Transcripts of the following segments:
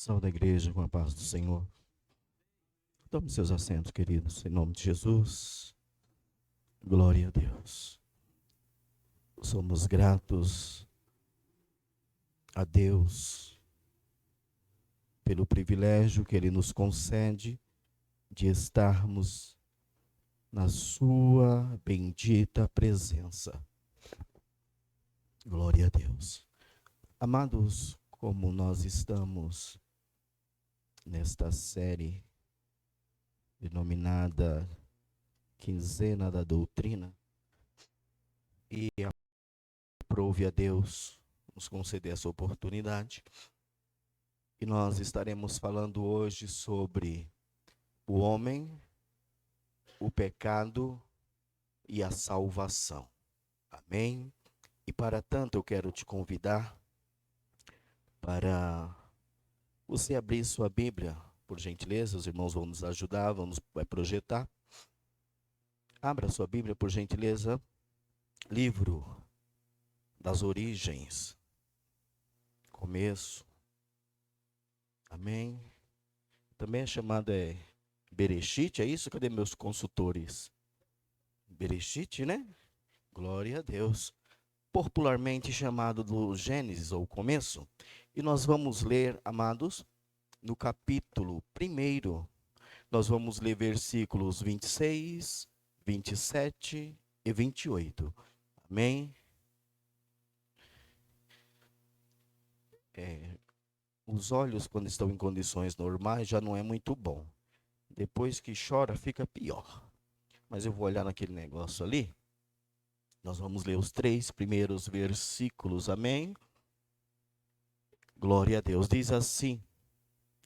Saúde a igreja com a paz do Senhor. Tome seus assentos, queridos, em nome de Jesus. Glória a Deus. Somos gratos a Deus pelo privilégio que Ele nos concede de estarmos na sua bendita presença. Glória a Deus. Amados, como nós estamos nesta série denominada Quinzena da Doutrina, e aprove a Deus nos conceder essa oportunidade, e nós estaremos falando hoje sobre o homem, o pecado e a salvação. Amém? E para tanto eu quero te convidar para você abrir sua Bíblia, por gentileza. Os irmãos vão nos ajudar, vai projetar. Abra sua Bíblia, por gentileza. Livro das Origens. Começo. Amém. Também é chamado Bereshit, é isso? Cadê meus consultores? Bereshit, né? Glória a Deus. Popularmente chamado do Gênesis, ou Começo. E nós vamos ler, amados, no capítulo 1. Nós vamos ler versículos 26, 27 e 28. Amém? Os olhos, quando estão em condições normais, já não é muito bom. Depois que chora, fica pior. Mas eu vou olhar naquele negócio ali. Nós vamos ler os 3 primeiros versículos. Amém? Glória a Deus. Diz assim,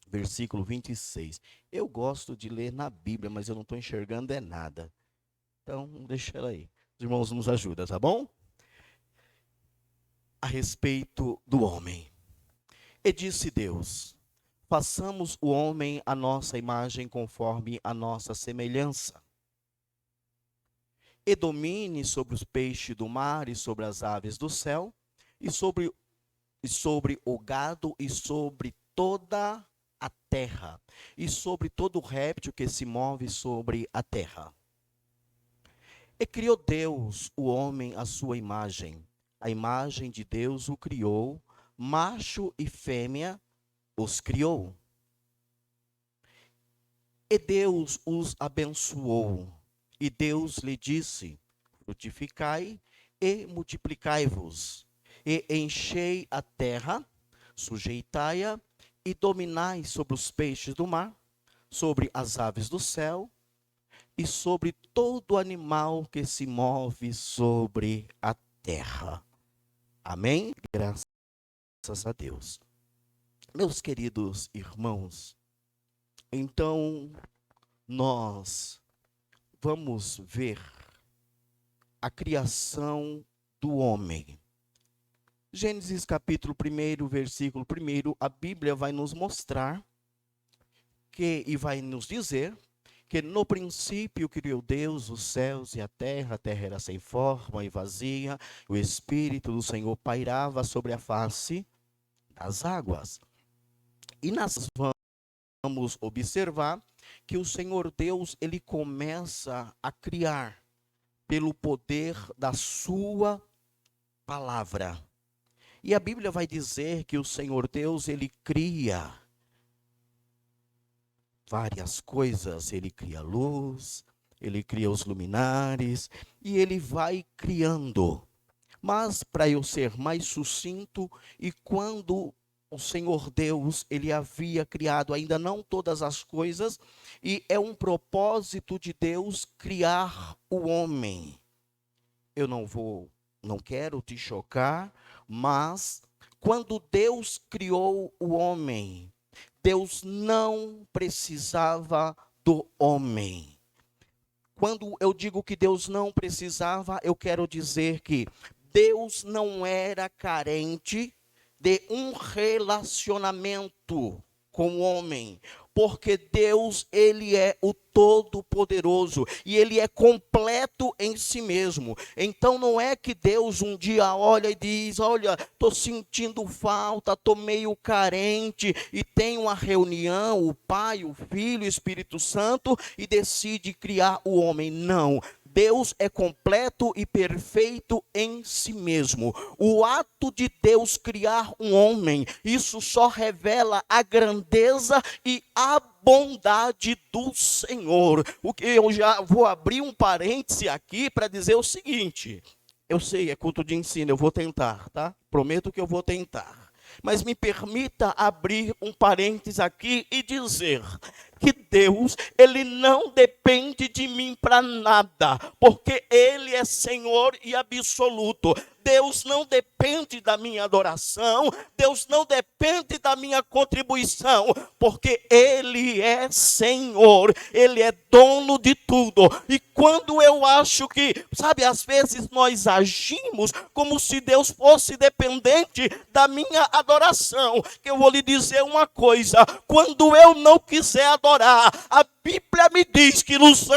versículo 26. Eu gosto de ler na Bíblia, mas eu não estou enxergando nada. Então, deixa ela aí. Os irmãos nos ajudam, tá bom? A respeito do homem. E disse Deus: façamos o homem à nossa imagem, conforme a nossa semelhança. E domine sobre os peixes do mar, e sobre as aves do céu, e sobre o gado, e sobre toda a terra, e sobre todo réptil que se move sobre a terra. E criou Deus o homem à sua imagem. A imagem de Deus o criou, macho e fêmea os criou. E Deus os abençoou. E Deus lhe disse: frutificai e multiplicai-vos, e enchei a terra, sujeitai-a e dominai sobre os peixes do mar, sobre as aves do céu e sobre todo animal que se move sobre a terra. Amém? Graças a Deus. Meus queridos irmãos, então nós vamos ver a criação do homem. Gênesis capítulo 1, versículo 1, a Bíblia vai nos mostrar e vai nos dizer que no princípio criou Deus os céus e a terra era sem forma e vazia, o Espírito do Senhor pairava sobre a face das águas. E nós vamos observar que o Senhor Deus, ele começa a criar pelo poder da sua palavra. E a Bíblia vai dizer que o Senhor Deus, ele cria várias coisas. Ele cria a luz, ele cria os luminares, e ele vai criando. Mas, para eu ser mais sucinto, e quando o Senhor Deus, ele havia criado ainda não todas as coisas, e é um propósito de Deus criar o homem. Eu não quero te chocar, mas quando Deus criou o homem, Deus não precisava do homem. Quando eu digo que Deus não precisava, eu quero dizer que Deus não era carente de um relacionamento com o homem. porque Deus, ele é o Todo-Poderoso e ele é completo em si mesmo. Então não é que Deus um dia olha e diz: olha, estou sentindo falta, estou meio carente, e tem uma reunião, o Pai, o Filho, o Espírito Santo, e decide criar o homem. Não. Deus é completo e perfeito em si mesmo. O ato de Deus criar um homem, isso só revela a grandeza e a bondade do Senhor. O que eu já vou abrir um parêntese aqui para dizer o seguinte. Eu sei, é culto de ensino, eu vou tentar, tá? Prometo que eu vou tentar. Mas me permita abrir um parênteses aqui e dizer que Deus, ele não depende de mim para nada, porque ele é Senhor e absoluto. Deus não depende da minha adoração, Deus não depende da minha contribuição, porque ele é Senhor, ele é dono de tudo. E quando eu acho que, sabe, às vezes nós agimos como se Deus fosse dependente da minha adoração, que eu vou lhe dizer uma coisa: quando eu não quiser adorar, a Bíblia me diz que os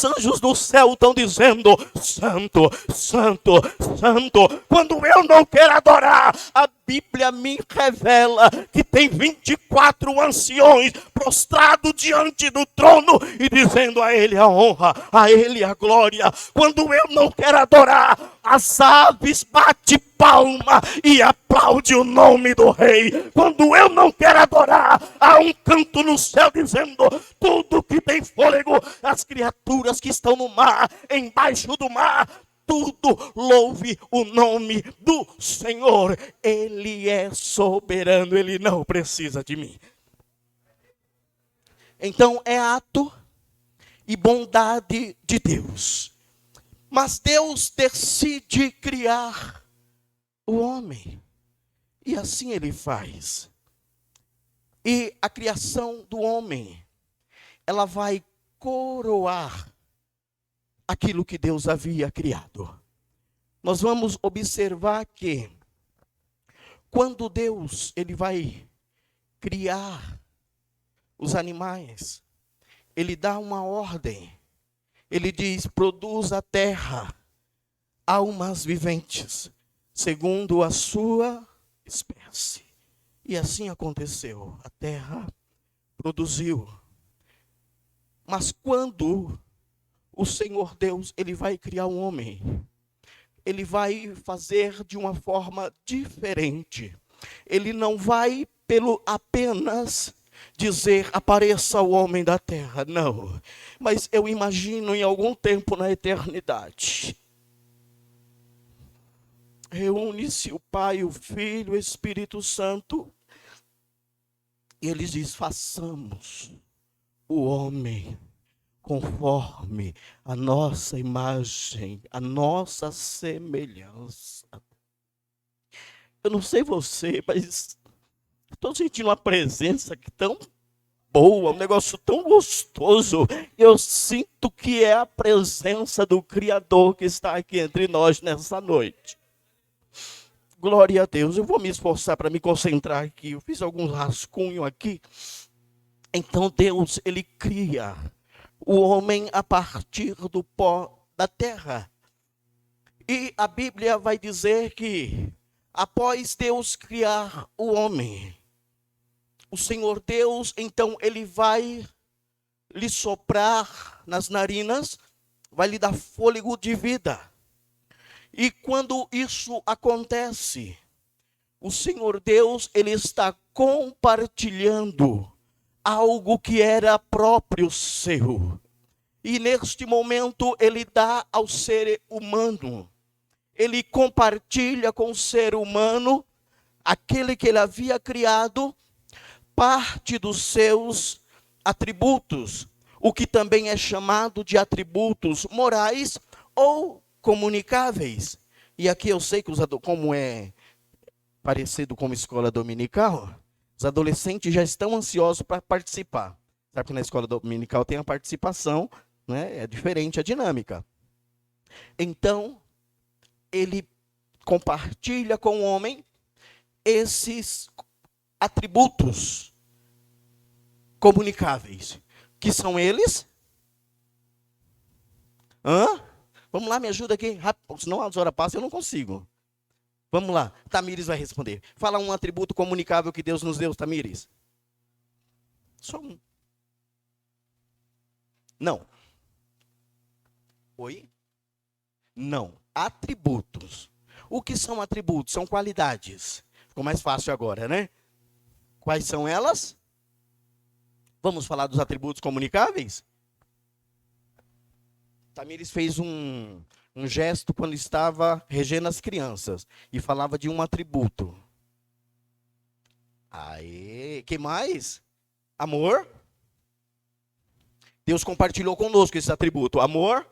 anjos do céu estão dizendo: Santo, Santo, Santo. Quando eu não quero adorar, a Bíblia me revela que tem 24 anciões prostrados diante do trono e dizendo a ele a honra, a ele a glória. Quando eu não quero adorar, as aves batem palma e aplaude o nome do rei. Quando eu não quero adorar, há um canto no céu dizendo: tudo que tem fôlego, as criaturas que estão no mar, embaixo do mar, tudo louve o nome do Senhor. Ele é soberano, ele não precisa de mim. Então é ato e bondade de Deus. Mas Deus decide criar o homem. E assim ele faz. E a criação do homem, ela vai coroar aquilo que Deus havia criado. Nós vamos observar que quando Deus ele vai criar os animais, ele dá uma ordem. Ele diz: produz a terra almas viventes, segundo a sua espécie. E assim aconteceu. A terra produziu. Mas quando o Senhor Deus, ele vai criar um homem, ele vai fazer de uma forma diferente. Ele não vai pelo apenas dizer: apareça o homem da terra. Não. Mas eu imagino em algum tempo na eternidade, reúne-se o Pai, o Filho, o Espírito Santo, e eles dizem: façamos o homem conforme a nossa imagem, a nossa semelhança. Eu não sei você, mas estou sentindo uma presença aqui tão boa, um negócio tão gostoso. Eu sinto que é a presença do Criador que está aqui entre nós nessa noite. Glória a Deus. Eu vou me esforçar para me concentrar aqui. Eu fiz alguns rascunhos aqui. Então Deus, ele cria o homem a partir do pó da terra. E a Bíblia vai dizer que após Deus criar o homem, o Senhor Deus, então ele vai lhe soprar nas narinas, vai lhe dar fôlego de vida. E quando isso acontece, o Senhor Deus, ele está compartilhando algo que era próprio seu. E neste momento ele dá ao ser humano, ele compartilha com o ser humano, aquele que ele havia criado, parte dos seus atributos, o que também é chamado de atributos morais ou comunicáveis. E aqui eu sei que como é parecido com uma escola dominical, os adolescentes já estão ansiosos para participar. Sabe que na escola dominical tem a participação, né? É diferente a dinâmica. Então, ele compartilha com o homem esses atributos. comunicáveis. Que são eles? Vamos lá, me ajuda aqui. Rápido, senão as horas passam, eu não consigo. Vamos lá, Tamires vai responder. Fala um atributo comunicável que Deus nos deu, Tamires. Só um. Não. Oi? Não. Atributos. O que são atributos? São qualidades. Ficou mais fácil agora, né? Quais são elas? Vamos falar dos atributos comunicáveis? Tamires fez um gesto quando estava regendo as crianças e falava de um atributo. Aê, que mais? Amor. Deus compartilhou conosco esse atributo. Amor.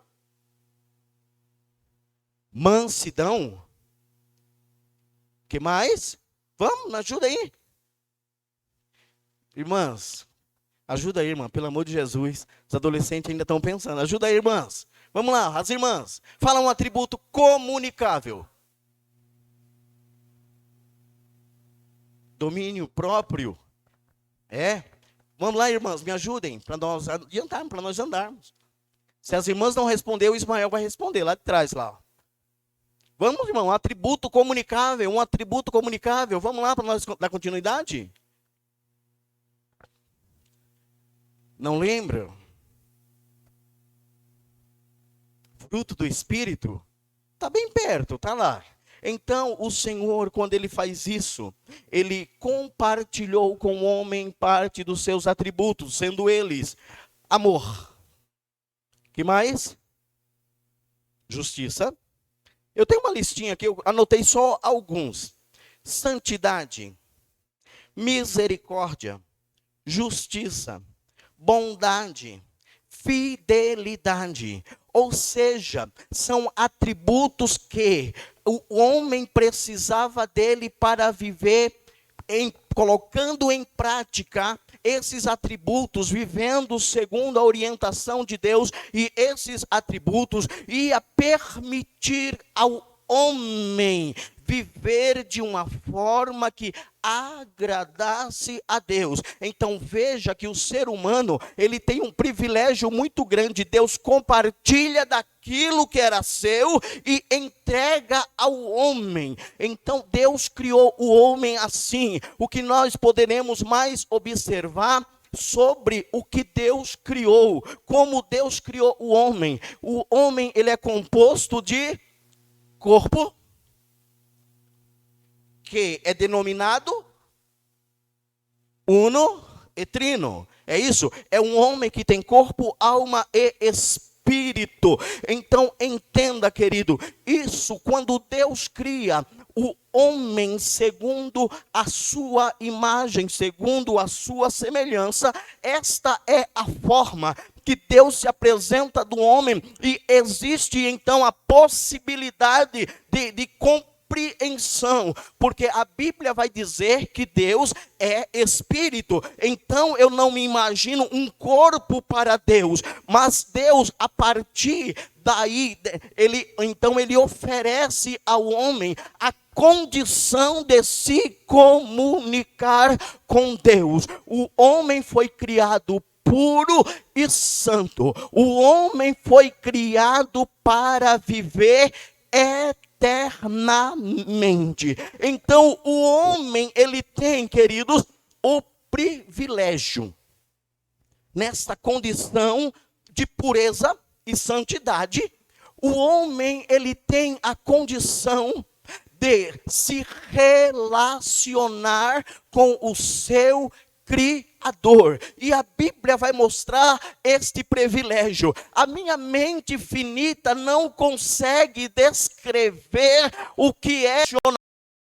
Mansidão. Que mais? Vamos, ajuda aí. Irmãs, ajuda aí, irmã, pelo amor de Jesus. Os adolescentes ainda estão pensando. Ajuda aí, irmãs. Vamos lá, as irmãs. Fala um atributo comunicável. Domínio próprio. Vamos lá, irmãs, me ajudem para nós adiantarmos, para nós andarmos. Se as irmãs não responderem, o Ismael vai responder lá de trás, lá. Vamos, irmão, um atributo comunicável. Vamos lá para nós dar continuidade? Não lembra? Fruto do Espírito? Está bem perto, está lá. Então, o Senhor, quando Ele faz isso, Ele compartilhou com o homem parte dos seus atributos, sendo eles amor. Que mais? Justiça. Eu tenho uma listinha aqui, eu anotei só alguns. Santidade, misericórdia, justiça, bondade, fidelidade. Ou seja, são atributos que o homem precisava dele para viver, colocando em prática esses atributos, vivendo segundo a orientação de Deus, e esses atributos ia permitir ao homem viver de uma forma que agradasse a Deus. Então veja que o ser humano, ele tem um privilégio muito grande. Deus compartilha daquilo que era seu e entrega ao homem. Então Deus criou o homem assim. O que nós poderemos mais observar sobre o que Deus criou, como Deus criou o homem. O homem, ele é composto de corpo, que é denominado uno e trino. É isso? É um homem que tem corpo, alma e espírito. Então entenda, querido, isso quando Deus cria o homem segundo a sua imagem, segundo a sua semelhança, esta é a forma que Deus se apresenta do homem, e existe então a possibilidade de compreensão, porque a Bíblia vai dizer que Deus é espírito. Então eu não me imagino um corpo para Deus, mas Deus, a partir daí, ele oferece ao homem a condição de se comunicar com Deus. O homem foi criado puro e santo. O homem foi criado para viver eternamente. Então o homem, ele tem, queridos, o privilégio, nesta condição de pureza e santidade, o homem, ele tem a condição de se relacionar com o seu Criador. E a Bíblia vai mostrar este privilégio. A minha mente finita não consegue descrever o que é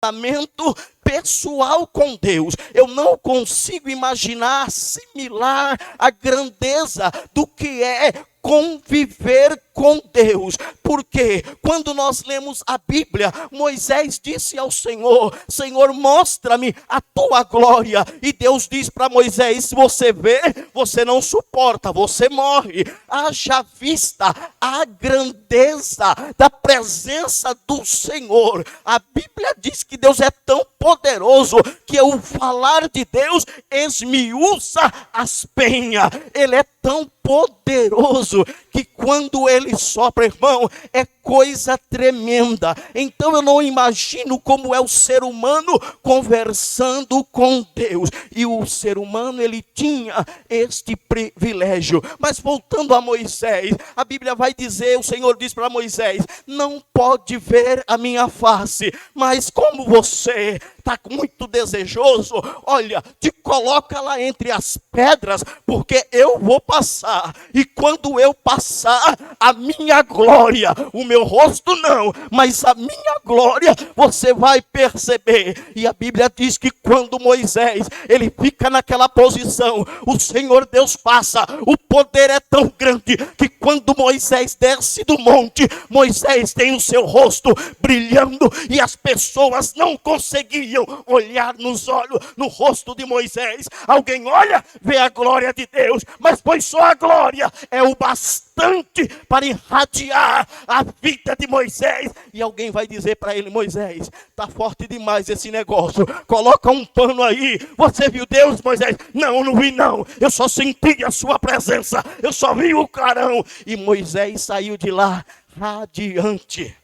relacionamento pessoal com Deus. Eu não consigo imaginar, assimilar a grandeza do que é conviver com Deus. Porque quando nós lemos a Bíblia, Moisés disse ao Senhor: Senhor, mostra-me a tua glória. E Deus diz para Moisés: se você vê, você não suporta, você morre. Haja vista a grandeza da presença do Senhor. A Bíblia diz que Deus é tão poderoso que o falar de Deus esmiuça as penhas. Ele é tão poderoso que quando ele sopra, irmão, é coisa tremenda. Então eu não imagino como é o ser humano conversando com Deus. E o ser humano, ele tinha este privilégio. Mas voltando a Moisés, a Bíblia vai dizer, o Senhor diz para Moisés: não pode ver a minha face, mas como você está muito desejoso, olha, te coloca lá entre as pedras, porque eu vou passar, e quando eu passar, a minha glória, o meu rosto não, mas a minha glória, você vai perceber. E a Bíblia diz que quando Moisés, ele fica naquela posição, o Senhor Deus passa, o poder é tão grande, que quando Moisés desce do monte, Moisés tem o seu rosto brilhando, e as pessoas não conseguiam olhar nos olhos, no rosto de Moisés. Alguém olha, vê a glória de Deus, mas pois só a glória é o bastante para irradiar a vida de Moisés. E alguém vai dizer para ele: Moisés, está forte demais esse negócio, coloca um pano aí. Você viu Deus, Moisés? Não, não vi não, eu só senti a sua presença, eu só vi o clarão. E Moisés saiu de lá radiante.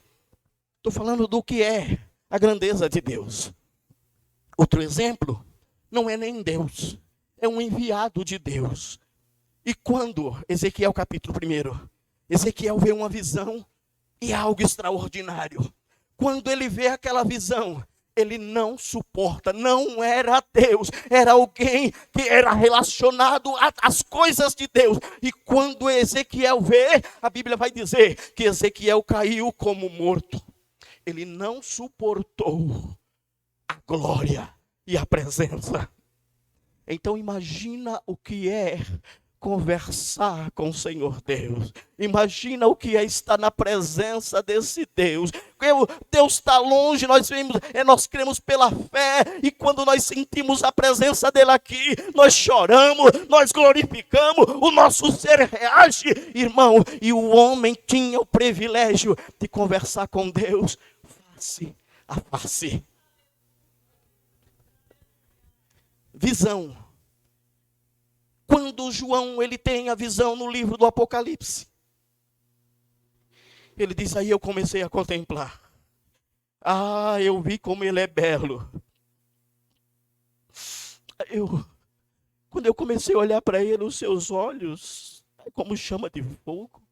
Estou falando do que é a grandeza de Deus. Outro exemplo, não é nem Deus, é um enviado de Deus. E quando, Ezequiel capítulo 1, Ezequiel vê uma visão e algo extraordinário. Quando ele vê aquela visão, ele não suporta, não era Deus, era alguém que era relacionado às coisas de Deus. E quando Ezequiel vê, a Bíblia vai dizer que Ezequiel caiu como morto. Ele não suportou a glória e a presença. Então imagina o que é conversar com o Senhor Deus. Imagina o que é estar na presença desse Deus. Deus está longe, nós cremos pela fé, e quando nós sentimos a presença dele aqui, nós choramos, nós glorificamos, o nosso ser reage, irmão. E o homem tinha o privilégio de conversar com Deus face a face. Visão. Quando João ele tem a visão no livro do Apocalipse, ele diz: aí eu comecei a contemplar. Eu vi como ele é belo. Quando eu comecei a olhar para ele, os seus olhos como chama de fogo,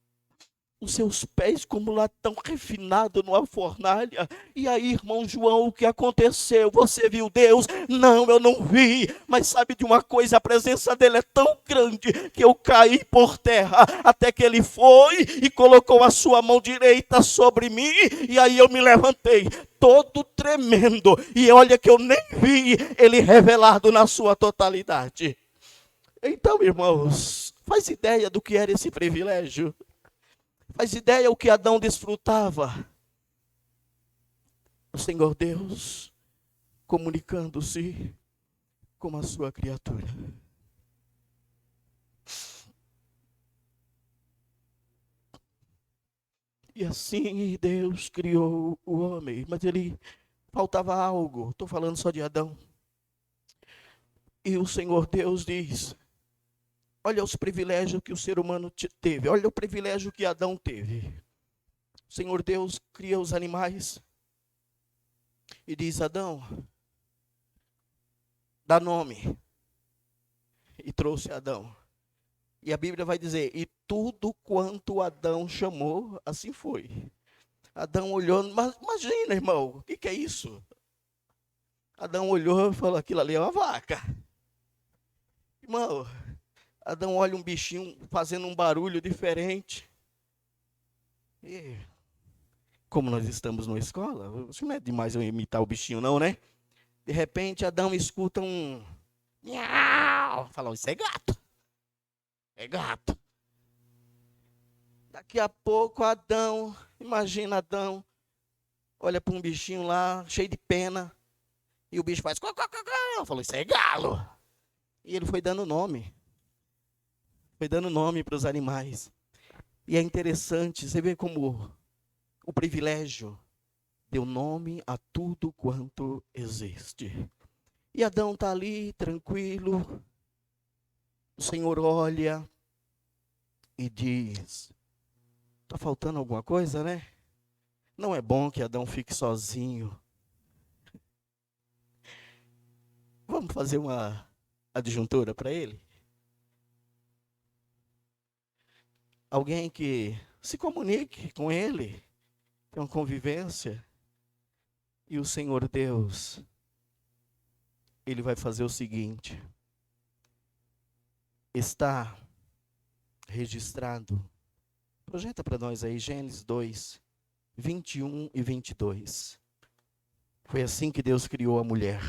os seus pés como latão refinado numa fornalha. E aí, irmão João, o que aconteceu? Você viu Deus? Não, eu não vi. Mas sabe de uma coisa? A presença dele é tão grande que eu caí por terra, até que ele foi e colocou a sua mão direita sobre mim, e aí eu me levantei, todo tremendo. E olha que eu nem vi ele revelado na sua totalidade. Então, irmãos, faz ideia do que era esse privilégio? Faz ideia o que Adão desfrutava? O Senhor Deus comunicando-se com a sua criatura. E assim Deus criou o homem, mas ele faltava algo. Estou falando só de Adão. E o Senhor Deus diz: olha os privilégios que o ser humano teve. Olha o privilégio que Adão teve. O Senhor Deus cria os animais e diz: Adão, dá nome. E trouxe Adão. E a Bíblia vai dizer: e tudo quanto Adão chamou, assim foi. Adão olhou, mas imagina, irmão, o que é isso? Adão olhou e falou: aquilo ali é uma vaca. Irmão, Adão olha um bichinho fazendo um barulho diferente. E como nós estamos numa escola, isso não é demais eu imitar o bichinho não, né? De repente Adão escuta um miau. Fala: isso é gato. É gato. Daqui a pouco Adão, imagina Adão, olha para um bichinho lá, cheio de pena, e o bicho faz có, có, có, có. Falou, isso é galo. E ele foi dando nome para os animais. E é interessante, você vê como o privilégio deu nome a tudo quanto existe. E Adão está ali, tranquilo. O Senhor olha e diz, está faltando alguma coisa, né? Não é bom que Adão fique sozinho. Vamos fazer uma adjuntura para ele? Alguém que se comunique com ele, tem uma convivência. E o Senhor Deus, ele vai fazer o seguinte. Está registrado. Projeta para nós aí, Gênesis 2, 21 e 22. Foi assim que Deus criou a mulher.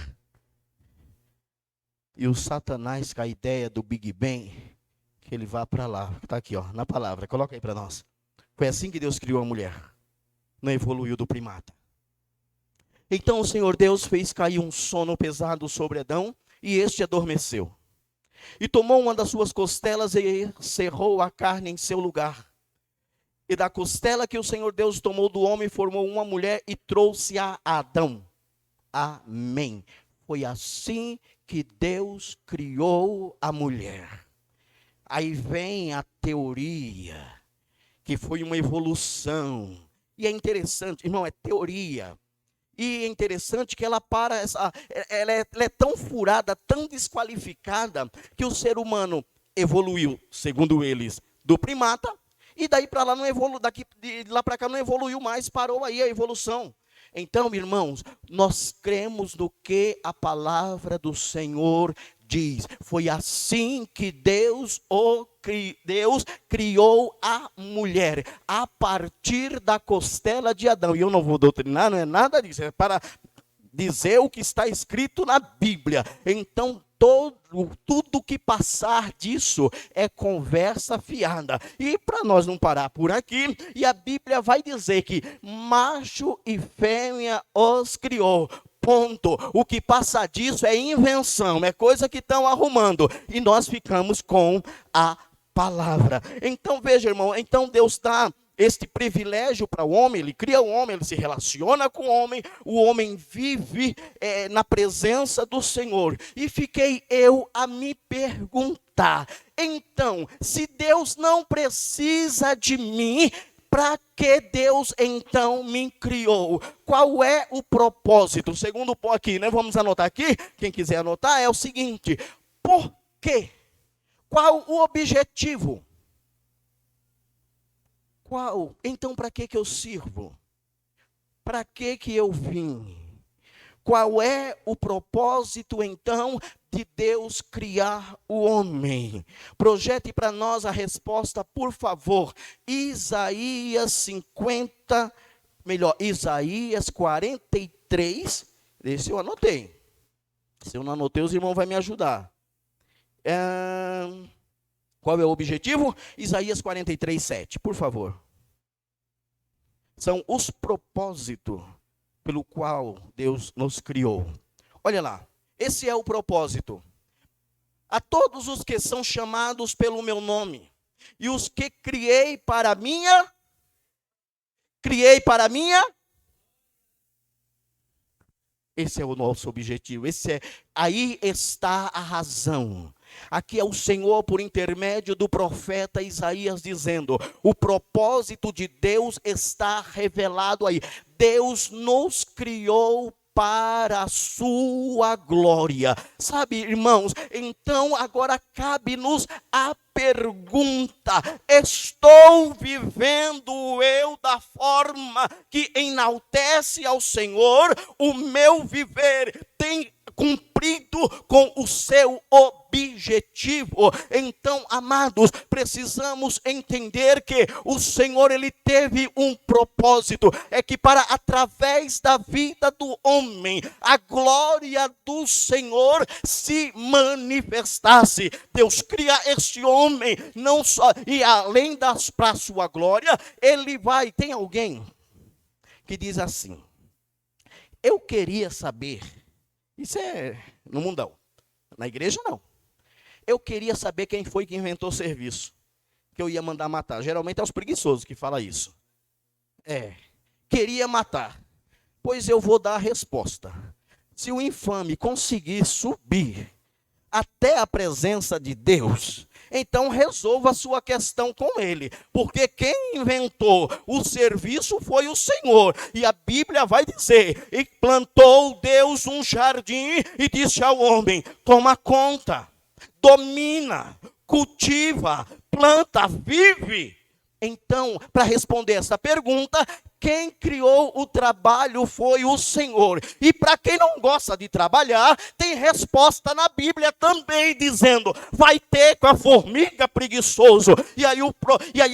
E o Satanás, com a ideia do Big Bang, que ele vá para lá. Está aqui, ó, na palavra. Coloca aí para nós. Foi assim que Deus criou a mulher. Não evoluiu do primata. Então o Senhor Deus fez cair um sono pesado sobre Adão, e este adormeceu. E tomou uma das suas costelas e cerrou a carne em seu lugar. E da costela que o Senhor Deus tomou do homem, formou uma mulher e trouxe a Adão. Amém. Foi assim que Deus criou a mulher. Aí vem a teoria, que foi uma evolução. E é interessante, irmão, é teoria. E é interessante que ela é tão furada, tão desqualificada, que o ser humano evoluiu, segundo eles, do primata, e daí para lá não evoluiu, de lá para cá não evoluiu mais, parou aí a evolução. Então, irmãos, nós cremos no que a palavra do Senhor diz. Foi assim que Deus criou a mulher, a partir da costela de Adão. E eu não vou doutrinar, não é nada disso, é para dizer o que está escrito na Bíblia. Então, tudo que passar disso é conversa fiada. E para nós não parar por aqui, e a Bíblia vai dizer que macho e fêmea os criou. Ponto. O que passa disso é invenção, é coisa que estão arrumando. E nós ficamos com a palavra. Então veja, irmão, então Deus dá este privilégio para o homem, ele cria o homem, ele se relaciona com o homem vive na presença do Senhor. E fiquei eu a me perguntar, então, se Deus não precisa de mim, para que Deus então me criou? Qual é o propósito? Segundo ponto aqui, né? Vamos anotar aqui, quem quiser anotar, é o seguinte: por quê? Qual o objetivo? Qual? Então, para que eu sirvo? Para que eu vim? Qual é o propósito, então, de Deus criar o homem? Projete para nós a resposta, por favor. Isaías 43. Esse eu anotei. Se eu não anotei, os irmãos vão me ajudar. Qual é o objetivo? Isaías 43, 7, por favor. São os propósitos pelo qual Deus nos criou. Olha lá, esse é o propósito. A todos os que são chamados pelo meu nome, e os que criei para minha, esse é o nosso objetivo, aí está a razão. Aqui é o Senhor, por intermédio do profeta Isaías, dizendo: o propósito de Deus está revelado aí. Deus nos criou para a sua glória. Sabe, irmãos, então agora cabe-nos a pergunta: estou vivendo eu da forma que enaltece ao Senhor? O meu viver tem cumprido com o seu objetivo. Então, amados, precisamos entender que o Senhor, ele teve um propósito, é que para através da vida do homem, a glória do Senhor se manifestasse. Deus cria este homem, não só, e além das para sua glória, ele vai, tem alguém que diz assim: eu queria saber, isso é no mundão, na igreja não. Eu queria saber quem foi que inventou o serviço que eu ia mandar matar. Geralmente é os preguiçosos que falam isso. Queria matar. Pois eu vou dar a resposta. Se o infame conseguir subir até a presença de Deus, então resolva a sua questão com ele, porque quem inventou o serviço foi o Senhor, e a Bíblia vai dizer: e plantou Deus um jardim e disse ao homem: toma conta, domina, cultiva, planta, vive. Então, para responder essa pergunta, quem criou o trabalho foi o Senhor. E para quem não gosta de trabalhar, tem resposta na Bíblia também, dizendo: vai ter com a formiga preguiçoso. E aí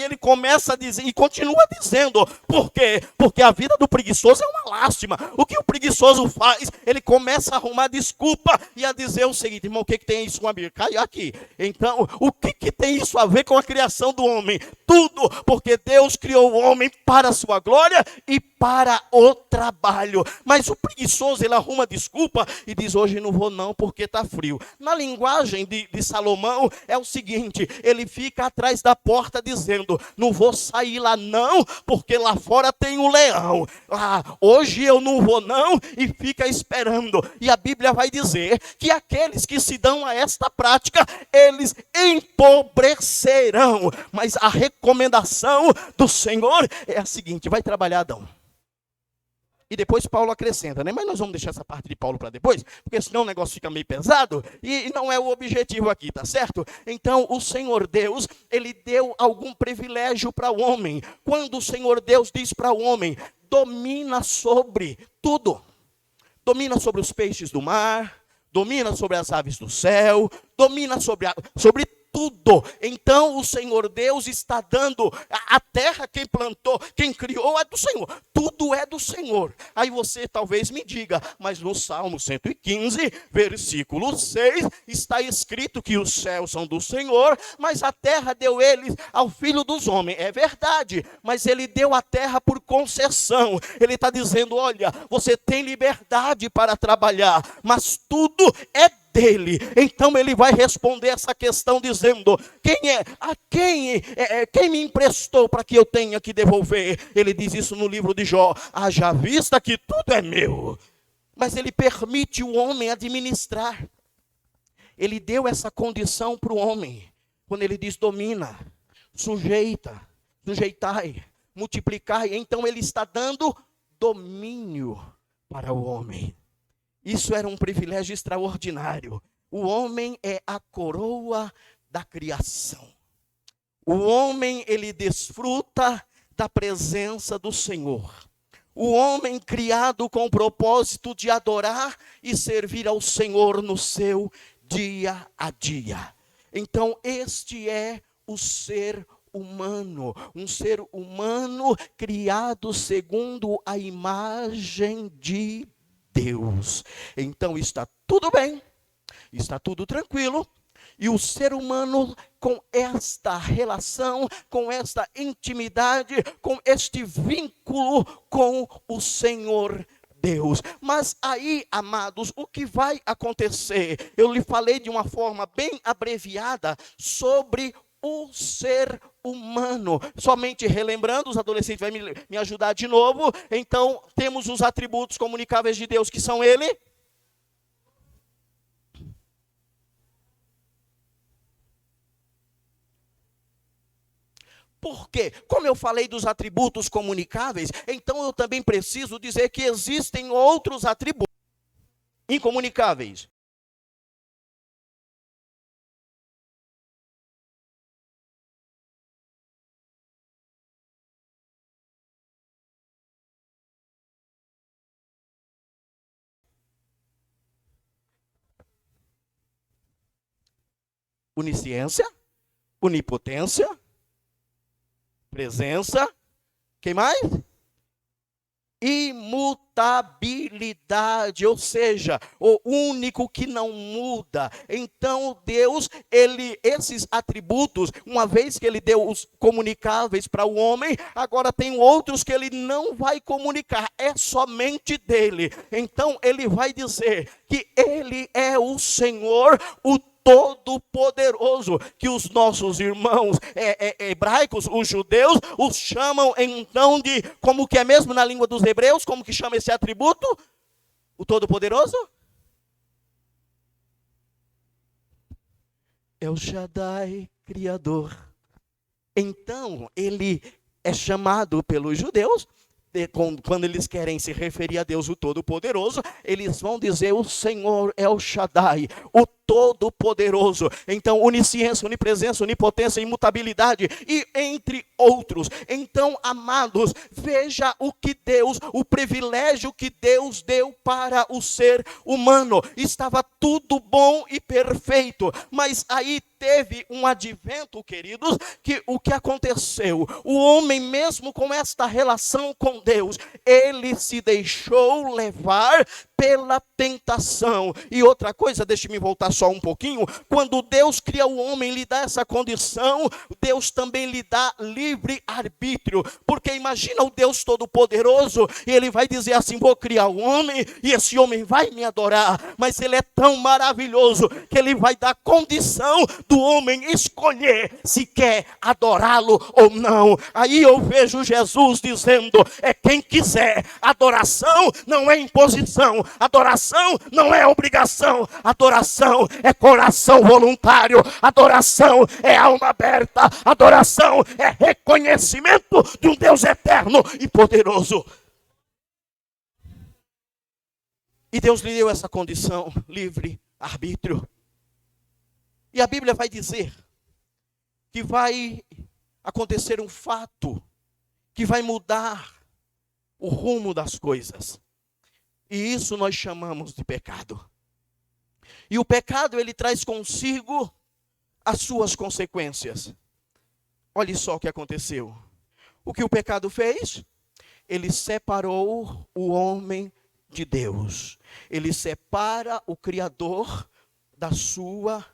ele começa a dizer, e continua dizendo: por quê? Porque a vida do preguiçoso é uma lástima. O que o preguiçoso faz? Ele começa a arrumar desculpa e a dizer o seguinte: irmão, o que tem isso com a Bíblia? Cai aqui. Então, o que tem isso a ver com a criação do homem? Tudo, porque Deus criou o homem para a sua glória e para o trabalho. Mas o preguiçoso, ele arruma desculpa e diz: hoje não vou não, porque está frio. Na linguagem de Salomão é o seguinte: ele fica atrás da porta dizendo: não vou sair lá não, porque lá fora tem um leão. Hoje eu não vou não, e fica esperando. E a Bíblia vai dizer que aqueles que se dão a esta prática, eles empobrecerão. Mas a recomendação do Senhor é a seguinte: vai trabalhar, Adão. E depois Paulo acrescenta, né? Mas nós vamos deixar essa parte de Paulo para depois, porque senão o negócio fica meio pesado, e não é o objetivo aqui, tá certo? Então, o Senhor Deus, ele deu algum privilégio para o homem. Quando o Senhor Deus diz para o homem: domina sobre tudo. Domina sobre os peixes do mar, domina sobre as aves do céu, domina sobre tudo. Então o Senhor Deus está dando a terra, quem plantou, quem criou é do Senhor. Tudo é do Senhor. Aí você talvez me diga: mas no Salmo 115, versículo 6, está escrito que os céus são do Senhor, mas a terra deu ele ao filho dos homens. É verdade, mas ele deu a terra por concessão. Ele está dizendo: olha, você tem liberdade para trabalhar, mas tudo é dele. Então ele vai responder essa questão dizendo: quem me emprestou para que eu tenha que devolver? Ele diz isso no livro de Jó: haja vista que tudo é meu. Mas ele permite o homem administrar. Ele deu essa condição para o homem, quando ele diz: domina, sujeitai, multiplicai. Então ele está dando domínio para o homem. Isso era um privilégio extraordinário. O homem é a coroa da criação. O homem, ele desfruta da presença do Senhor. O homem criado com o propósito de adorar e servir ao Senhor no seu dia a dia. Então, este é o ser humano, um ser humano criado segundo a imagem de Deus. Então está tudo bem, está tudo tranquilo, e o ser humano, com esta relação, com esta intimidade, com este vínculo com o Senhor Deus. Mas aí, amados, o que vai acontecer? Eu lhe falei de uma forma bem abreviada sobre o ser humano. Somente relembrando, os adolescentes vão me ajudar de novo. Então, temos os atributos comunicáveis de Deus, que são ele. Por quê? Como eu falei dos atributos comunicáveis, então eu também preciso dizer que existem outros atributos incomunicáveis. Onisciência, onipotência, presença, quem mais? Imutabilidade, ou seja, o único que não muda. Então Deus, esses atributos, uma vez que ele deu os comunicáveis para o homem, agora tem outros que ele não vai comunicar, é somente dele. Então ele vai dizer que ele é o Senhor, o Todo-Poderoso, que os nossos irmãos hebraicos, os judeus, os chamam então de, como que é mesmo na língua dos hebreus, como que chama esse atributo? O Todo-Poderoso? El Shaddai, Criador. Então, ele é chamado pelos judeus, quando eles querem se referir a Deus, o Todo-Poderoso, eles vão dizer o Senhor El Shaddai, o Todo-Poderoso. Então, onisciência, onipresença, onipotência, imutabilidade e entre outros. Então, amados, veja o privilégio que Deus deu para o ser humano. Estava tudo bom e perfeito, mas aí teve um advento, queridos, que o que aconteceu? O homem, mesmo com esta relação com Deus, ele se deixou levar pela tentação. E outra coisa, deixe-me voltar só um pouquinho, quando Deus cria o homem, lhe dá essa condição, Deus também lhe dá livre arbítrio, porque imagina o Deus Todo-Poderoso, e ele vai dizer assim, vou criar o homem, e esse homem vai me adorar, mas ele é tão maravilhoso, que ele vai dar condição do homem escolher se quer adorá-lo ou não. Aí eu vejo Jesus dizendo, é quem quiser, adoração não é imposição, adoração não é obrigação, adoração é coração voluntário, adoração é alma aberta, adoração é reconhecimento de um Deus eterno e poderoso. E Deus lhe deu essa condição, livre arbítrio. E a Bíblia vai dizer que vai acontecer um fato que vai mudar o rumo das coisas. E isso nós chamamos de pecado. E o pecado, ele traz consigo as suas consequências. Olha só o que aconteceu. O que o pecado fez? Ele separou o homem de Deus. Ele separa o Criador da sua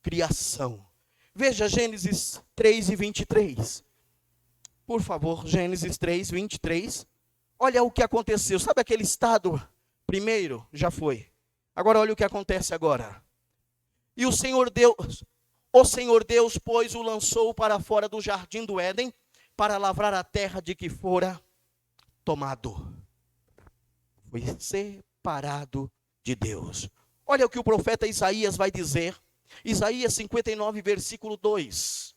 criação. Veja Gênesis 3:23. Por favor, Gênesis 3:23. Olha o que aconteceu. Sabe aquele estado primeiro? Já foi. Agora olha o que acontece agora. E o Senhor Deus, pois, o lançou para fora do jardim do Éden, para lavrar a terra de que fora tomado. Foi separado de Deus. Olha o que o profeta Isaías vai dizer. Isaías 59, versículo 2.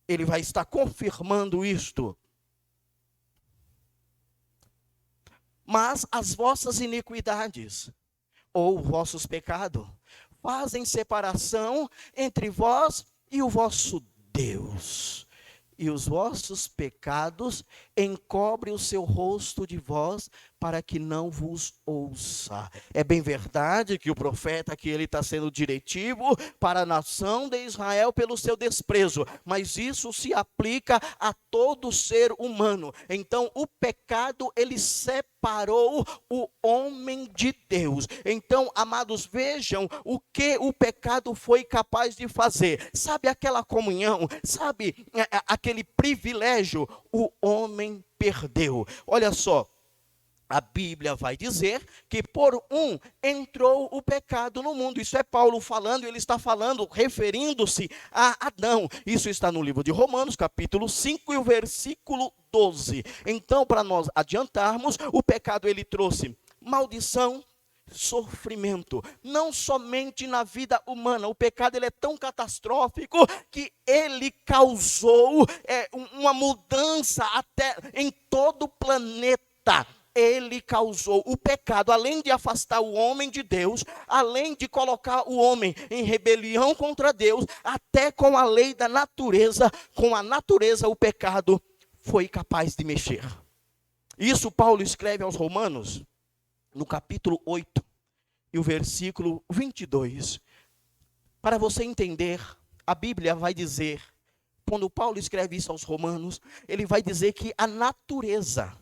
Ele vai estar confirmando isto. Mas as vossas iniquidades, ou vossos pecados, fazem separação entre vós e o vosso Deus. E os vossos pecados encobrem o seu rosto de vós, para que não vos ouça. É bem verdade que o profeta aqui, ele está sendo diretivo para a nação de Israel pelo seu desprezo, mas isso se aplica a todo ser humano. Então o pecado, ele separou o homem de Deus. Então, amados, vejam o que o pecado foi capaz de fazer. Sabe aquela comunhão, sabe aquele privilégio, o homem perdeu. Olha só, a Bíblia vai dizer que por um entrou o pecado no mundo. Isso é Paulo falando, ele está falando, referindo-se a Adão. Isso está no livro de Romanos, capítulo 5 e o versículo 12. Então, para nós adiantarmos, o pecado, ele trouxe maldição, sofrimento, não somente na vida humana. O pecado, ele é tão catastrófico que ele causou uma mudança até em todo o planeta. Ele causou o pecado, além de afastar o homem de Deus, além de colocar o homem em rebelião contra Deus, até com a lei da natureza, com a natureza o pecado foi capaz de mexer. Isso Paulo escreve aos Romanos, no capítulo 8, e o versículo 22. Para você entender, a Bíblia vai dizer, quando Paulo escreve isso aos Romanos, ele vai dizer que a natureza,